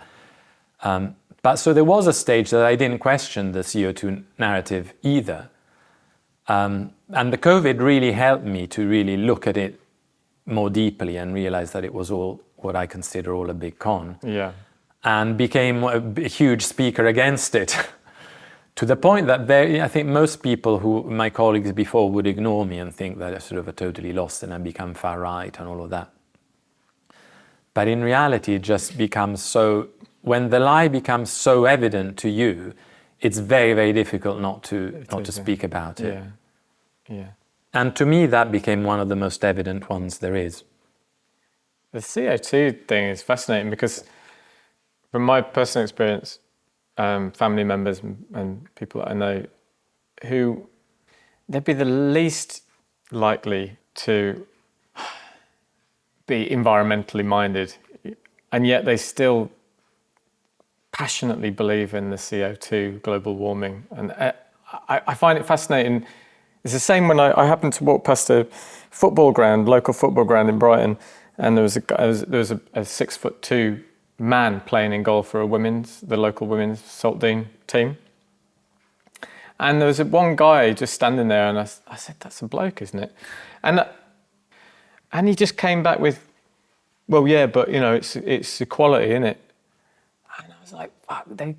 [SPEAKER 1] But so there was a stage that I didn't question the CO2 narrative either. And the COVID really helped me to really look at it more deeply and realize that it was all what I consider all a big con.
[SPEAKER 2] Yeah.
[SPEAKER 1] And became a huge speaker against it. To the point that I think most people my colleagues before would ignore me and think that I'm sort of totally lost and I become far right and all of that. But in reality, it just becomes when the lie becomes so evident to you, it's very, very difficult not to speak about it.
[SPEAKER 2] Yeah.
[SPEAKER 1] And to me, that became one of the most evident ones there is.
[SPEAKER 2] The CO2 thing is fascinating because from my personal experience, family members and people that I know who they'd be the least likely to be environmentally minded, and yet they still passionately believe in the CO2 global warming. And I find it fascinating. It's the same when I happened to walk past a local football ground in Brighton, and there was a 6'2" man playing in goal for the local women's Saltdean team. And there was one guy just standing there, and I said, "That's a bloke, isn't it?" And he just came back with, "Well, yeah, but it's equality, isn't it?" And I was like, "Fuck, they've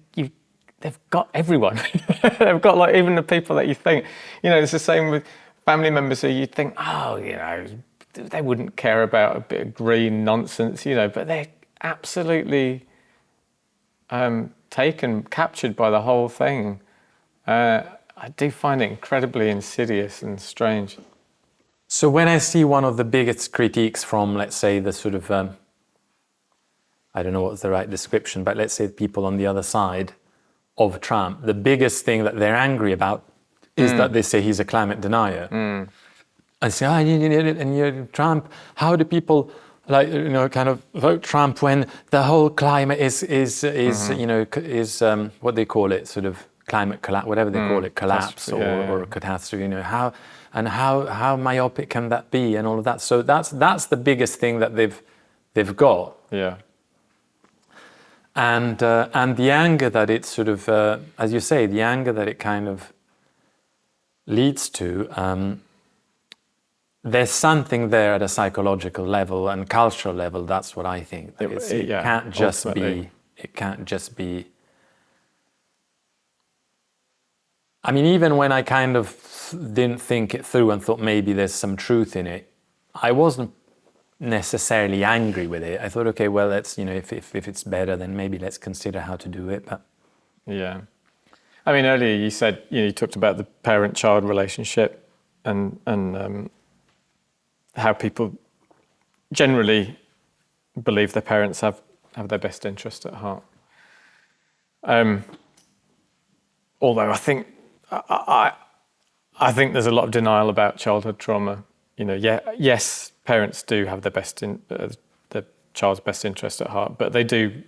[SPEAKER 2] got everyone. They've got like even the people that you think, it's the same with family members who you think, they wouldn't care about a bit of green nonsense, but they're absolutely captured by the whole thing. I do find it incredibly insidious and strange.
[SPEAKER 1] So when I see one of the biggest critiques from, let's say, the sort of, I don't know what's the right description, but let's say people on the other side of Trump, the biggest thing that they're angry about is that they say he's a climate denier. I say, and Trump, how do people kind of vote Trump when the whole climate is what they call it, sort of climate collapse, whatever they call it, collapse or a catastrophe. How myopic can that be, and all of that. So that's the biggest thing that they've got.
[SPEAKER 2] Yeah.
[SPEAKER 1] And the anger that it sort of, as you say, the anger that it kind of leads to. There's something there at a psychological level and cultural level. That's what I think. It can't just be. It can't just be. I mean, even when I kind of didn't think it through and thought maybe there's some truth in it, I wasn't necessarily angry with it. I thought, okay, well, let's if it's better, then maybe let's consider how to do it. But
[SPEAKER 2] yeah, I mean, earlier you said you talked about the parent-child relationship and how people generally believe their parents have their best interest at heart. Although I think there's a lot of denial about childhood trauma. Yes, parents do have the child's best interest at heart, but they do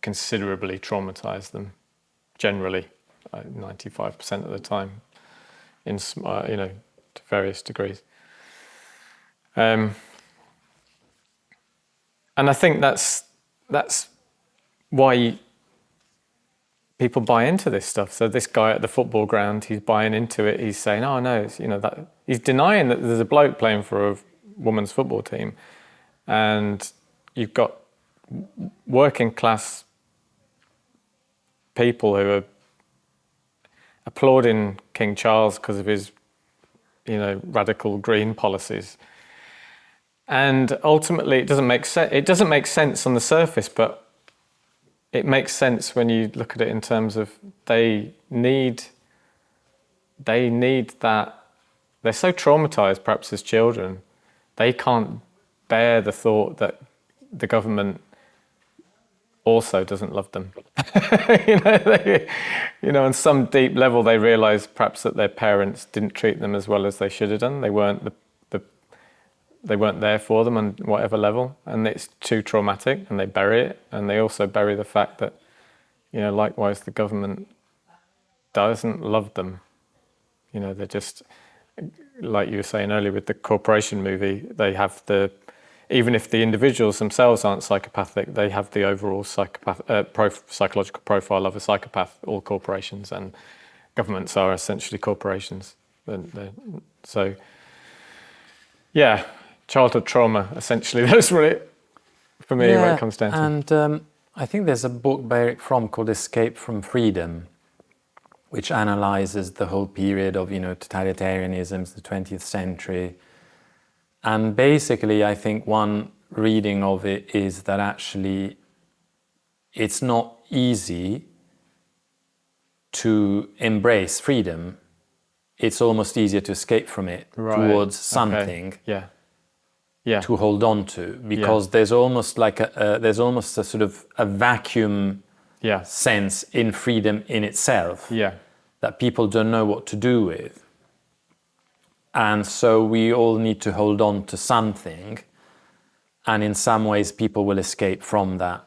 [SPEAKER 2] considerably traumatize them. Generally, 95% of the time, to various degrees. And I think that's why people buy into this stuff. So this guy at the football ground, he's buying into it. He's saying, "Oh no, it's, that." He's denying that there's a bloke playing for a women's football team, and you've got working class people who are applauding King Charles because of his, radical green policies. And ultimately, it doesn't make sense. It doesn't make sense on the surface, but it makes sense when you look at it in terms of they need that they're so traumatized, perhaps as children, they can't bear the thought that the government also doesn't love them. On some deep level, they realize perhaps that their parents didn't treat them as well as they should have done. They weren't they weren't there for them on whatever level, and it's too traumatic, and they bury it. And they also bury the fact that, likewise, the government doesn't love them. They're just, like you were saying earlier with the corporation movie, they have even if the individuals themselves aren't psychopathic, they have the overall psychological profile of a psychopath. All corporations and governments are essentially corporations. So, yeah, childhood trauma, essentially. That's really, for me, when it comes down to.
[SPEAKER 1] And I think there's a book by Eric Fromm called Escape from Freedom, which analyzes the whole period of, totalitarianisms, the 20th century. And basically, I think one reading of it is that actually it's not easy to embrace freedom. It's almost easier to escape from it towards something to hold on to, because there's almost like a sort of a vacuum sense in freedom in itself that people don't know what to do with. And so we all need to hold on to something, and in some ways people will escape from that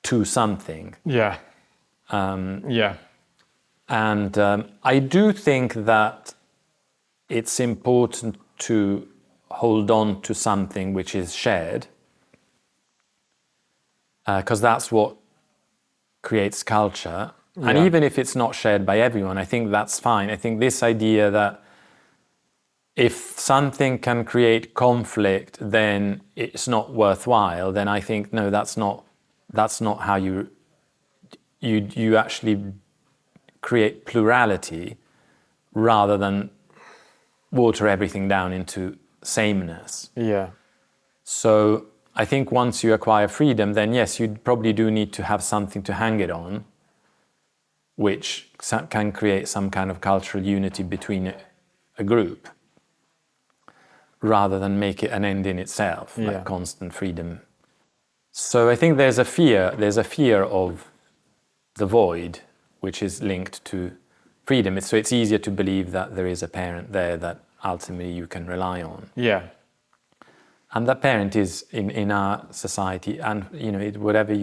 [SPEAKER 1] to something. And I do think that it's important to hold on to something which is shared, because that's what creates culture. And even if it's not shared by everyone, I think that's fine. I think this idea that if something can create conflict, then it's not worthwhile, then I think, no, that's not how you actually create plurality, rather than water everything down into sameness. So I think once you acquire freedom, then yes, you probably do need to have something to hang it on, which can create some kind of cultural unity between a group, rather than make it an end in itself, like constant freedom. So I think there's a fear of the void, which is linked to freedom. So it's easier to believe that there is a parent there that ultimately you can rely on. And that parent is in our society, and whatever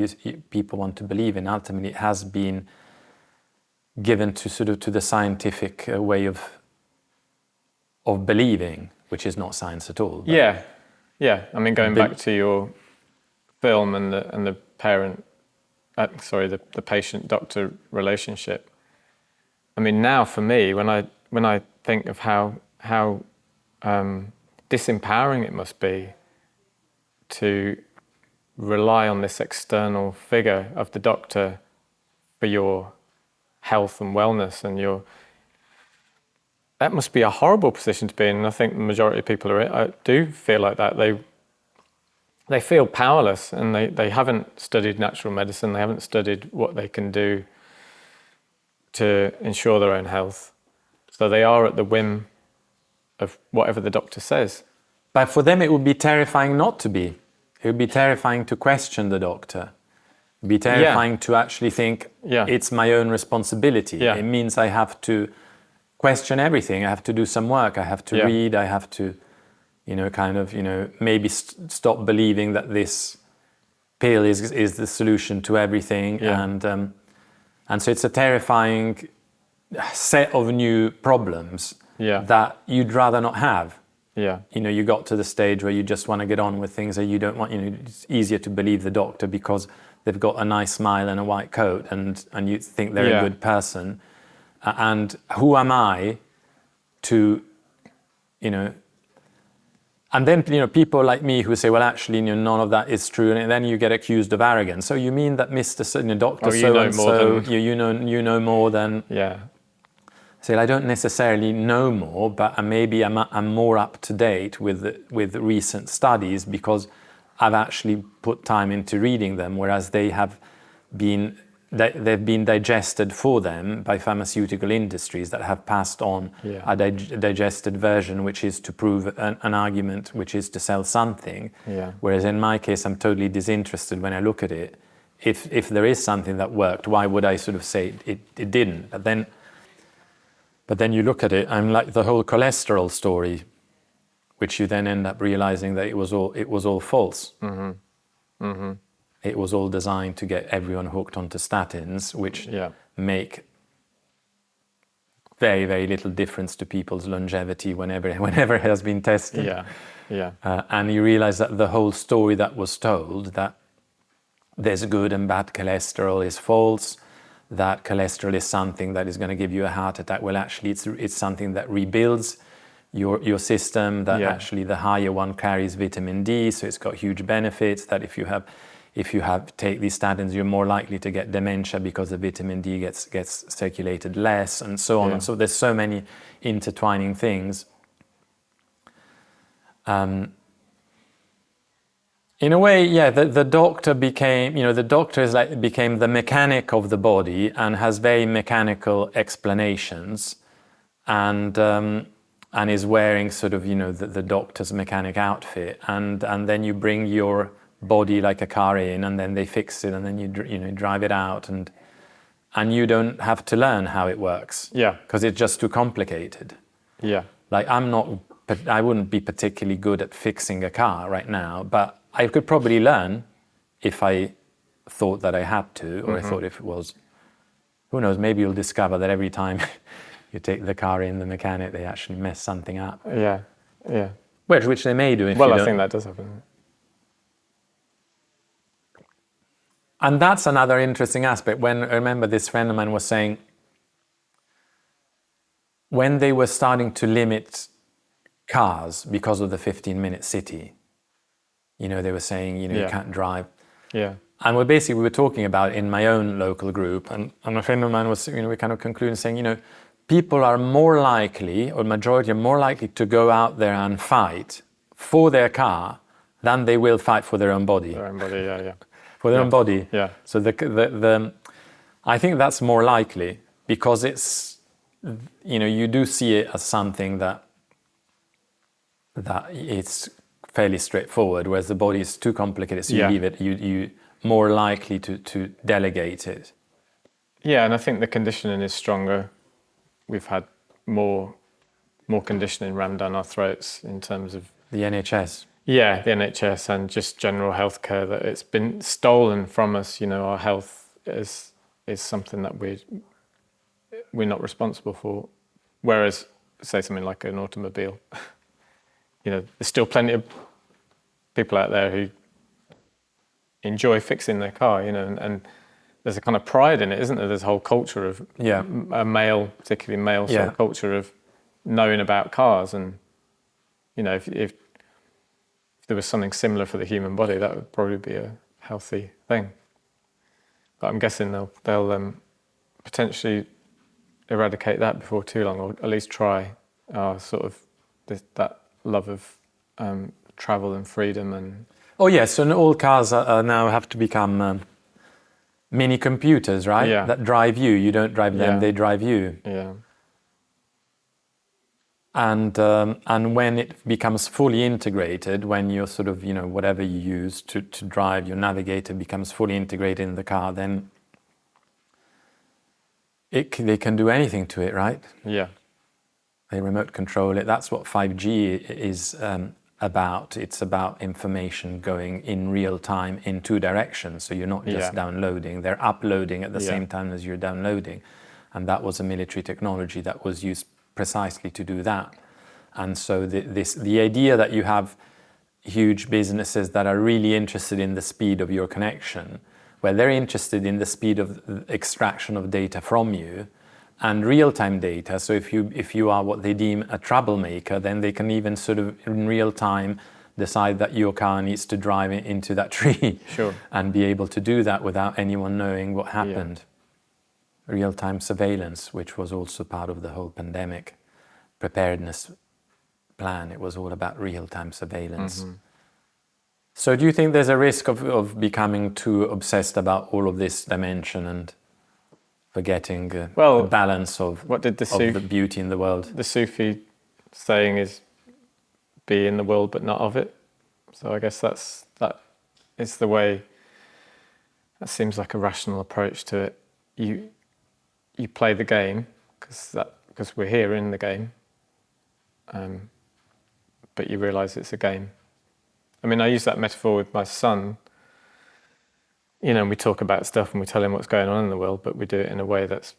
[SPEAKER 1] people want to believe in, ultimately it has been given to the scientific way of believing, which is not science at all.
[SPEAKER 2] I mean, going back to your film and the parent, the patient-doctor relationship. I mean, now for me, when I think of how disempowering it must be to rely on this external figure of the doctor for your health and wellness, and that must be a horrible position to be in. And I think the majority of people do feel like that. They feel powerless, and they haven't studied natural medicine. They haven't studied what they can do to ensure their own health. So they are at the whim of whatever the doctor says.
[SPEAKER 1] But for them, it would be terrifying not to be. It would be terrifying to question the doctor. It would be terrifying to actually think, it's my own responsibility. It means I have to question everything. I have to do some work. I have to read. I have to, maybe stop believing that this pill is the solution to everything. And so it's a terrifying set of new problems that you'd rather not have. You got to the stage where you just want to get on with things that you don't want. It's easier to believe the doctor because they've got a nice smile and a white coat, and you think they're a good person. And who am I to, and then, people like me who say, well, actually, none of that is true. And then you get accused of arrogance. So you mean that Mr. Doctor so-and-so, you know more than... So I don't necessarily know more, but maybe I'm more up to date with recent studies because I've actually put time into reading them, whereas they have been they've been digested for them by pharmaceutical industries that have passed on a digested version, which is to prove an argument, which is to sell something.
[SPEAKER 2] Yeah.
[SPEAKER 1] Whereas in my case, I'm totally disinterested when I look at it. If there is something that worked, why would I sort of say it didn't? But then you look at it, I'm like the whole cholesterol story, which you then end up realizing that it was all false. Mm-hmm. Mm-hmm. It was all designed to get everyone hooked onto statins, which make very, very little difference to people's longevity whenever it has been tested.
[SPEAKER 2] Yeah, yeah.
[SPEAKER 1] And you realize that the whole story that was told, that there's good and bad cholesterol, is false, that cholesterol is something that is going to give you a heart attack. Well, actually, it's something that rebuilds your system, that actually the higher one carries vitamin D, so it's got huge benefits, that if you take these statins, you're more likely to get dementia because the vitamin D gets circulated less, and so on. And so there's so many intertwining things. In a way, the doctor became the mechanic of the body and has very mechanical explanations, and is wearing sort of, the doctor's mechanic outfit, and then you bring your body like a car in, and then they fix it, and then you drive it out, and you don't have to learn how it works. Yeah. Because it's just too complicated. Yeah. Like I wouldn't be particularly good at fixing a car right now, but I could probably learn if I thought that I had to, or I thought if it was, who knows, maybe you'll discover that every time you take the car in the mechanic, they actually mess something up. Yeah, yeah. Which they may do if
[SPEAKER 2] I think that does happen.
[SPEAKER 1] And that's another interesting aspect. When I remember this friend of mine was saying, when they were starting to limit cars because of the 15-minute city, they were saying, you can't drive. Yeah. And we were talking about it in my own local group, and a friend of mine was, we kind of concluding saying, people are more likely, or majority are more likely to go out there and fight for their car than they will fight for their own body.
[SPEAKER 2] Their own body, yeah.
[SPEAKER 1] For their own body. Yeah. So I think that's more likely, because it's, you do see it as something that it's fairly straightforward, whereas the body is too complicated, so you leave it, you more likely to delegate it.
[SPEAKER 2] Yeah, and I think the conditioning is stronger. We've had more conditioning rammed down our throats in terms of
[SPEAKER 1] the NHS.
[SPEAKER 2] Yeah, the NHS and just general healthcare, that it's been stolen from us. Our health is something that we're not responsible for. Whereas, say something like an automobile, there's still plenty of people out there who enjoy fixing their car, and there's a kind of pride in it, isn't there? There's a whole culture of a male, particularly male sort of culture of knowing about cars, and if there was something similar for the human body, that would probably be a healthy thing. But I'm guessing they'll potentially eradicate that before too long, or at least try. Sort of that love of travel and freedom and.
[SPEAKER 1] Oh yes, so all cars now have to become mini computers, right? Yeah. That drive you. You don't drive them; they drive you. Yeah. And when it becomes fully integrated, when you're sort of, whatever you use to drive, your navigator becomes fully integrated in the car, then they can do anything to it, right? Yeah. They remote control it. That's what 5G is about. It's about information going in real time in two directions. So you're not just downloading, they're uploading at the same time as you're downloading. And that was a military technology that was used precisely to do that. And so the idea that you have huge businesses that are really interested in the speed of your connection, where they're interested in the speed of extraction of data from you and real-time data. So if you are what they deem a troublemaker, then they can even sort of in real time decide that your car needs to drive into that tree. Sure. And be able to do that without anyone knowing what happened. Yeah. Real-time surveillance, which was also part of the whole pandemic preparedness plan. It was all about real-time surveillance. Mm-hmm. So do you think there's a risk of becoming too obsessed about all of this dimension and forgetting the balance of the beauty in the world?
[SPEAKER 2] The Sufi saying is, be in the world but not of it. So I guess that is the way. That seems like a rational approach to it. You play the game because we're here in the game, but you realise it's a game. I mean, I use that metaphor with my son. You know, we talk about stuff and we tell him what's going on in the world, but we do it in a way that's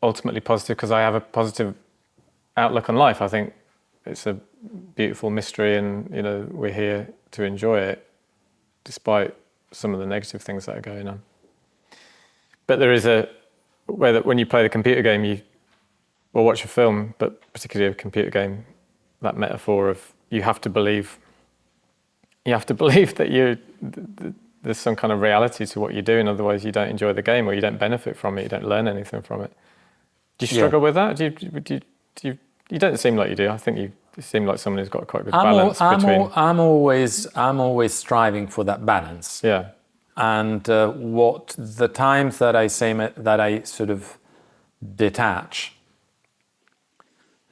[SPEAKER 2] ultimately positive because I have a positive outlook on life. I think it's a beautiful mystery, and you know, we're here to enjoy it, despite some of the negative things that are going on. But there is a way that when you play the computer game, or watch a film, but particularly a computer game, that metaphor of you have to believe that there's some kind of reality to what you're doing, otherwise you don't enjoy the game or you don't benefit from it, you don't learn anything from it. Do you struggle with that? You don't seem like you do. I think you seem like someone who's got quite a good balance between...
[SPEAKER 1] I'm always striving for that balance.
[SPEAKER 2] Yeah.
[SPEAKER 1] And what the times that I sort of detach,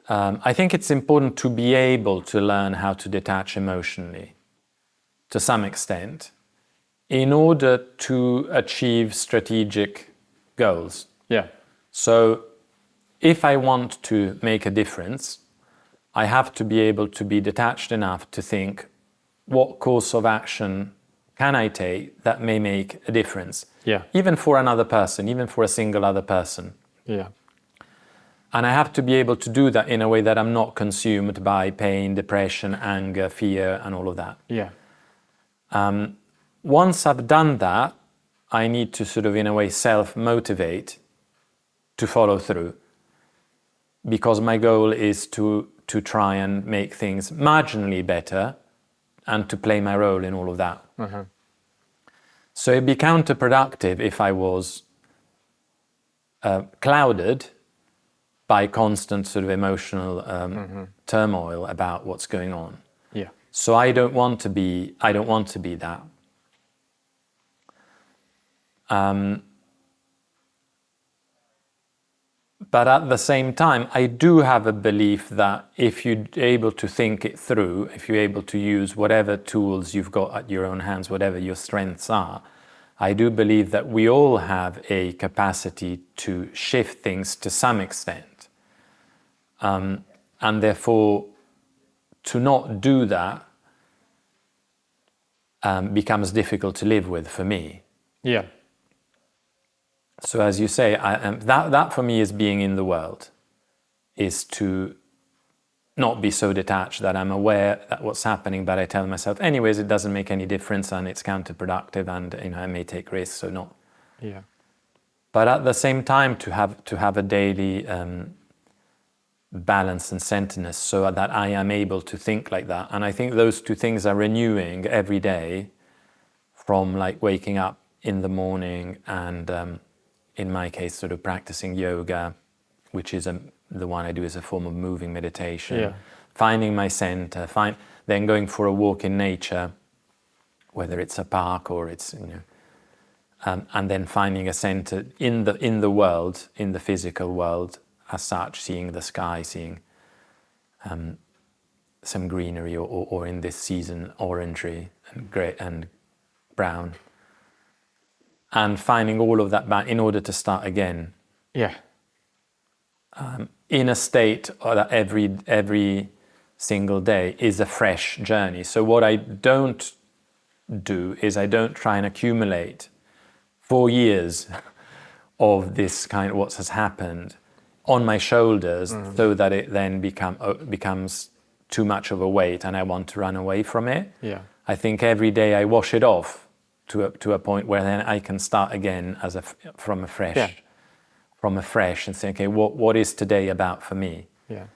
[SPEAKER 1] I think it's important to be able to learn how to detach emotionally to some extent in order to achieve strategic goals.
[SPEAKER 2] Yeah.
[SPEAKER 1] So if I want to make a difference, I have to be able to be detached enough to think, what course of action can I take that may make a difference?
[SPEAKER 2] Yeah.
[SPEAKER 1] Even for another person, even for a single other person.
[SPEAKER 2] Yeah.
[SPEAKER 1] And I have to be able to do that in a way that I'm not consumed by pain, depression, anger, fear, and all of that.
[SPEAKER 2] Yeah.
[SPEAKER 1] Once I've done that, I need to sort of, in a way, self-motivate to follow through, because my goal is to try and make things marginally better and to play my role in all of that.
[SPEAKER 2] Uh-huh.
[SPEAKER 1] So it'd be counterproductive if I was clouded by constant sort of emotional turmoil about what's going on.
[SPEAKER 2] Yeah.
[SPEAKER 1] So I don't want to be that. But at the same time, I do have a belief that if you're able to think it through, if you're able to use whatever tools you've got at your own hands, whatever your strengths are, I do believe that we all have a capacity to shift things to some extent. And therefore, to not do that becomes difficult to live with for me.
[SPEAKER 2] Yeah.
[SPEAKER 1] So as you say, that for me is being in the world, is to not be so detached that I'm aware that what's happening, but I tell myself, anyways, it doesn't make any difference and it's counterproductive, and I may take risks, so not.
[SPEAKER 2] Yeah.
[SPEAKER 1] But at the same time, to have a daily balance and centeredness, so that I am able to think like that. And I think those two things are renewing every day, from like waking up in the morning and in my case, sort of practicing yoga, which is the one I do as a form of moving meditation.
[SPEAKER 2] Yeah.
[SPEAKER 1] Finding my center, then going for a walk in nature, whether it's a park or it's and then finding a center in the world, in the physical world as such, seeing the sky, seeing some greenery, or in this season orangery and grey and brown. And finding all of that back in order to start again.
[SPEAKER 2] Yeah.
[SPEAKER 1] In a state that every single day is a fresh journey. So what I don't do is I don't try and accumulate 4 years of this kind of what has happened on my shoulders, so that it then becomes too much of a weight and I want to run away from it.
[SPEAKER 2] Yeah.
[SPEAKER 1] I think every day I wash it off to a point where then I can start again from afresh and say, okay, what is today about for me?
[SPEAKER 2] Yeah.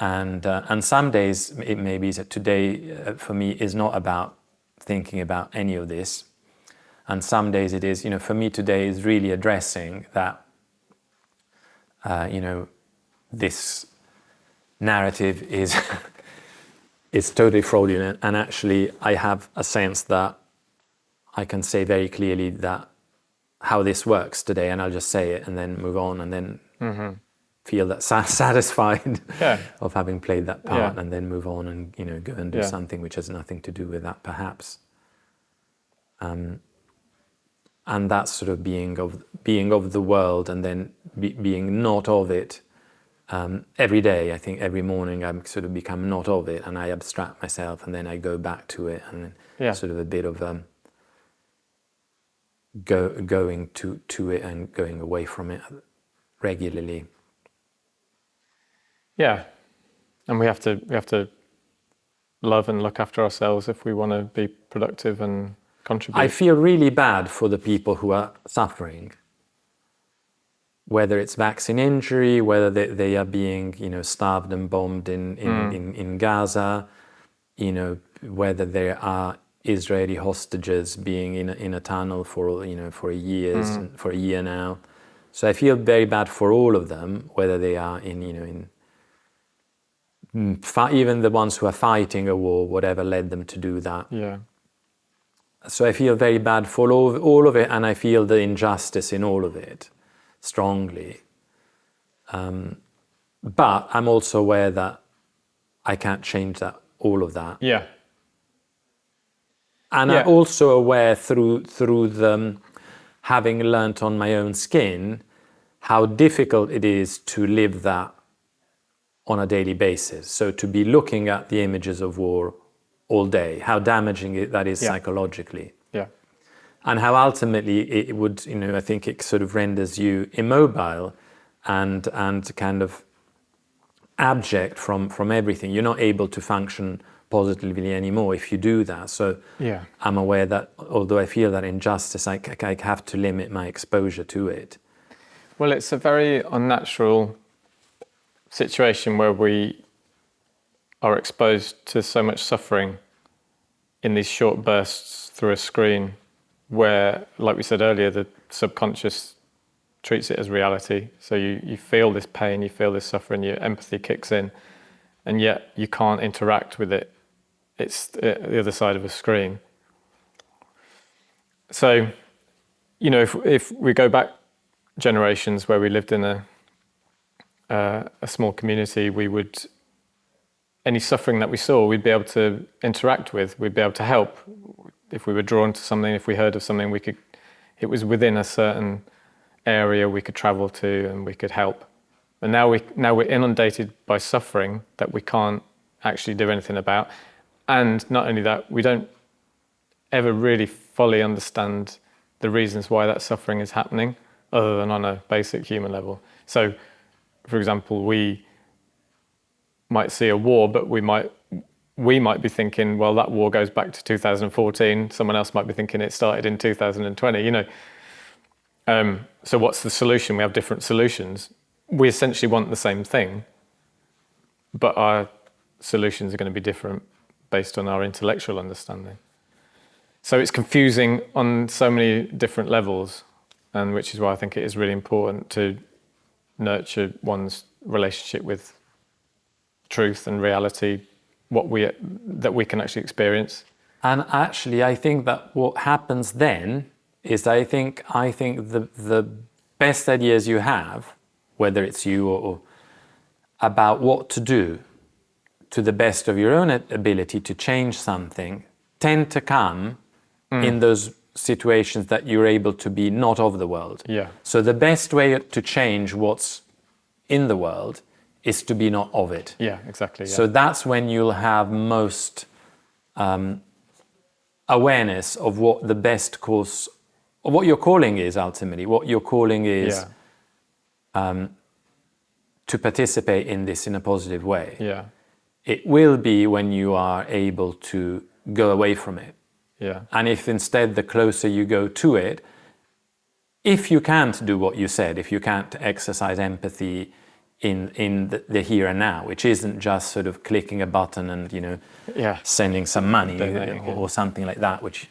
[SPEAKER 1] And some days it may be that today for me is not about thinking about any of this, and some days it is, for me today is really addressing that, this narrative is totally fraudulent, and actually I have a sense that I can say very clearly that how this works today, and I'll just say it and then move on, and then feel that satisfied of having played that part, and then move on and go and do something which has nothing to do with that, perhaps. And that's sort of being of the world, and then being not of it. Every day, I think every morning I sort of become not of it, and I abstract myself, and then I go back to it, and then sort of a bit of going to it and going away from it regularly.
[SPEAKER 2] Yeah, and we have to love and look after ourselves if we want to be productive and contribute.
[SPEAKER 1] I feel really bad for the people who are suffering, whether it's vaccine injury, whether they are being starved and bombed in Gaza, whether there are Israeli hostages being in a tunnel for a year now. So I feel very bad for all of them, whether they are even the ones who are fighting a war, whatever led them to do that.
[SPEAKER 2] Yeah.
[SPEAKER 1] So I feel very bad for all of it, and I feel the injustice in all of it strongly. But I'm also aware that I can't change all of that.
[SPEAKER 2] Yeah.
[SPEAKER 1] And I'm also aware through the having learnt on my own skin how difficult it is to live that on a daily basis. So to be looking at the images of war all day, how damaging that is psychologically.
[SPEAKER 2] Yeah.
[SPEAKER 1] And how ultimately it would, I think it sort of renders you immobile and kind of abject from everything. You're not able to function positively anymore if you do that. So I'm aware that although I feel that injustice, I have to limit my exposure to it.
[SPEAKER 2] Well, it's a very unnatural situation where we are exposed to so much suffering in these short bursts through a screen where, like we said earlier, the subconscious treats it as reality. So you feel this pain, you feel this suffering, your empathy kicks in, and yet you can't interact with it. It's the other side of a screen. So, if we go back generations where we lived in a small community, any suffering that we saw, we'd be able to interact with, we'd be able to help. If we were drawn to something, if we heard of something, it was within a certain area we could travel to and we could help. And now we're inundated by suffering that we can't actually do anything about. And not only that, we don't ever really fully understand the reasons why that suffering is happening, other than on a basic human level. So, for example, we might see a war, but we might be thinking, well, that war goes back to 2014. Someone else might be thinking it started in 2020. So what's the solution? We have different solutions. We essentially want the same thing, but our solutions are going to be different based on our intellectual understanding. So it's confusing on so many different levels, and which is why I think it is really important to nurture one's relationship with truth and reality, that we can actually experience.
[SPEAKER 1] And actually, I think that what happens then is I think the best ideas you have, whether it's you or about what to do to the best of your own ability to change something, tend to come in those situations that you're able to be not of the world.
[SPEAKER 2] Yeah.
[SPEAKER 1] So the best way to change what's in the world is to be not of it.
[SPEAKER 2] Yeah, exactly. Yeah.
[SPEAKER 1] So that's when you'll have most awareness of what the best course, or what your calling is ultimately. What your calling is to participate in this in a positive way.
[SPEAKER 2] Yeah.
[SPEAKER 1] It will be when you are able to go away from it.
[SPEAKER 2] Yeah.
[SPEAKER 1] And if instead the closer you go to it, if you can't do what you said, if you can't exercise empathy in the here and now, which isn't just sort of clicking a button and sending some money or something like that, which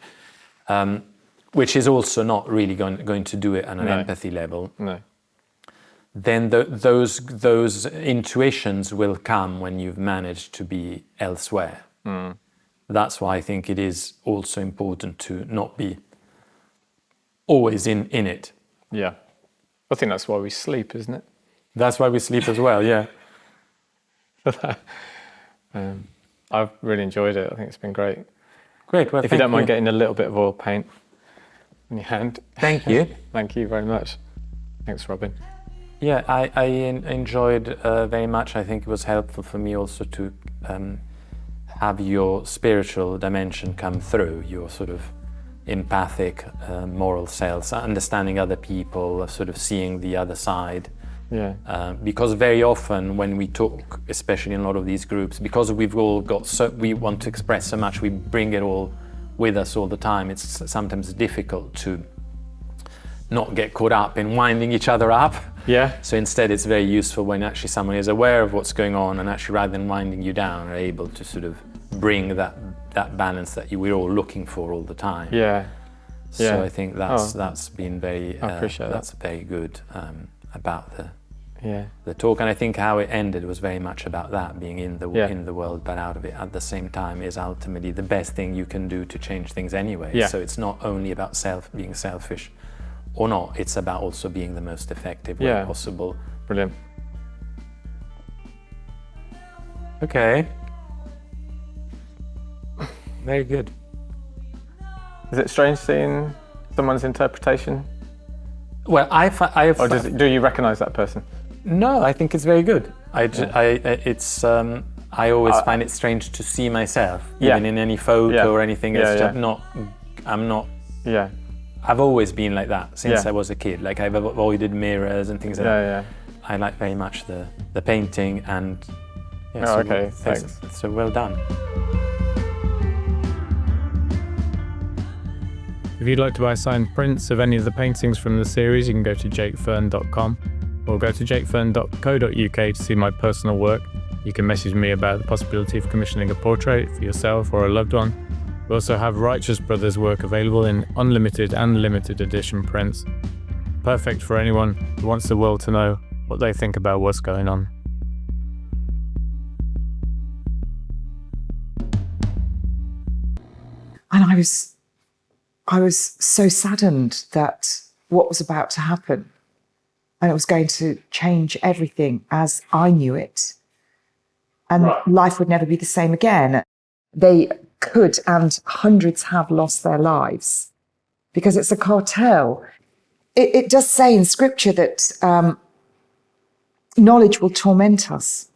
[SPEAKER 1] is also not really going to do it on an empathy level.
[SPEAKER 2] No.
[SPEAKER 1] Then those intuitions will come when you've managed to be elsewhere. That's why I think it is also important to not be always in it.
[SPEAKER 2] Yeah. I think that's why we sleep, isn't it?
[SPEAKER 1] That's why we sleep as well, yeah.
[SPEAKER 2] I've really enjoyed it. I think it's been great.
[SPEAKER 1] Great. Well,
[SPEAKER 2] if you don't mind getting a little bit of oil paint in your hand.
[SPEAKER 1] Thank you.
[SPEAKER 2] Thank you very much. Thanks, Robin.
[SPEAKER 1] Yeah, I enjoyed very much. I think it was helpful for me also to have your spiritual dimension come through, your sort of empathic, moral self, understanding other people, sort of seeing the other side.
[SPEAKER 2] Yeah.
[SPEAKER 1] Because very often when we talk, especially in a lot of these groups, because we've all got we want to express so much, we bring it all with us all the time. It's sometimes difficult to not get caught up in winding each other up.
[SPEAKER 2] Yeah.
[SPEAKER 1] So instead, it's very useful when actually someone is aware of what's going on, and actually rather than winding you down, are able to sort of bring that balance that we're all looking for all the time.
[SPEAKER 2] Yeah.
[SPEAKER 1] So I think that's been very.
[SPEAKER 2] I appreciate that.
[SPEAKER 1] That's very good about the talk, and I think how it ended was very much about that, being in the world but out of it at the same time is ultimately the best thing you can do to change things anyway.
[SPEAKER 2] Yeah.
[SPEAKER 1] So it's not only about being selfish or not, it's about also being the most effective way possible.
[SPEAKER 2] Brilliant.
[SPEAKER 1] Okay. Very good.
[SPEAKER 2] Is it strange seeing someone's interpretation?
[SPEAKER 1] Well,
[SPEAKER 2] do you recognise that person?
[SPEAKER 1] No, I think it's very good. I always find it strange to see myself, even in any photo or anything. It's just I'm not.
[SPEAKER 2] Yeah.
[SPEAKER 1] I've always been like that since I was a kid. Like I've avoided mirrors and things like that.
[SPEAKER 2] Yeah.
[SPEAKER 1] I like very much the painting and.
[SPEAKER 2] Thanks.
[SPEAKER 1] So well done.
[SPEAKER 4] If you'd like to buy signed prints of any of the paintings from the series, you can go to jakefern.com or go to jakefern.co.uk to see my personal work. You can message me about the possibility of commissioning a portrait for yourself or a loved one. We also have Righteous Brothers work available in unlimited and limited edition prints. Perfect for anyone who wants the world to know what they think about what's going on.
[SPEAKER 5] And I was so saddened that what was about to happen, and it was going to change everything as I knew it. And life would never be the same again. They could, and hundreds have lost their lives because it's a cartel. It does say in scripture that knowledge will torment us.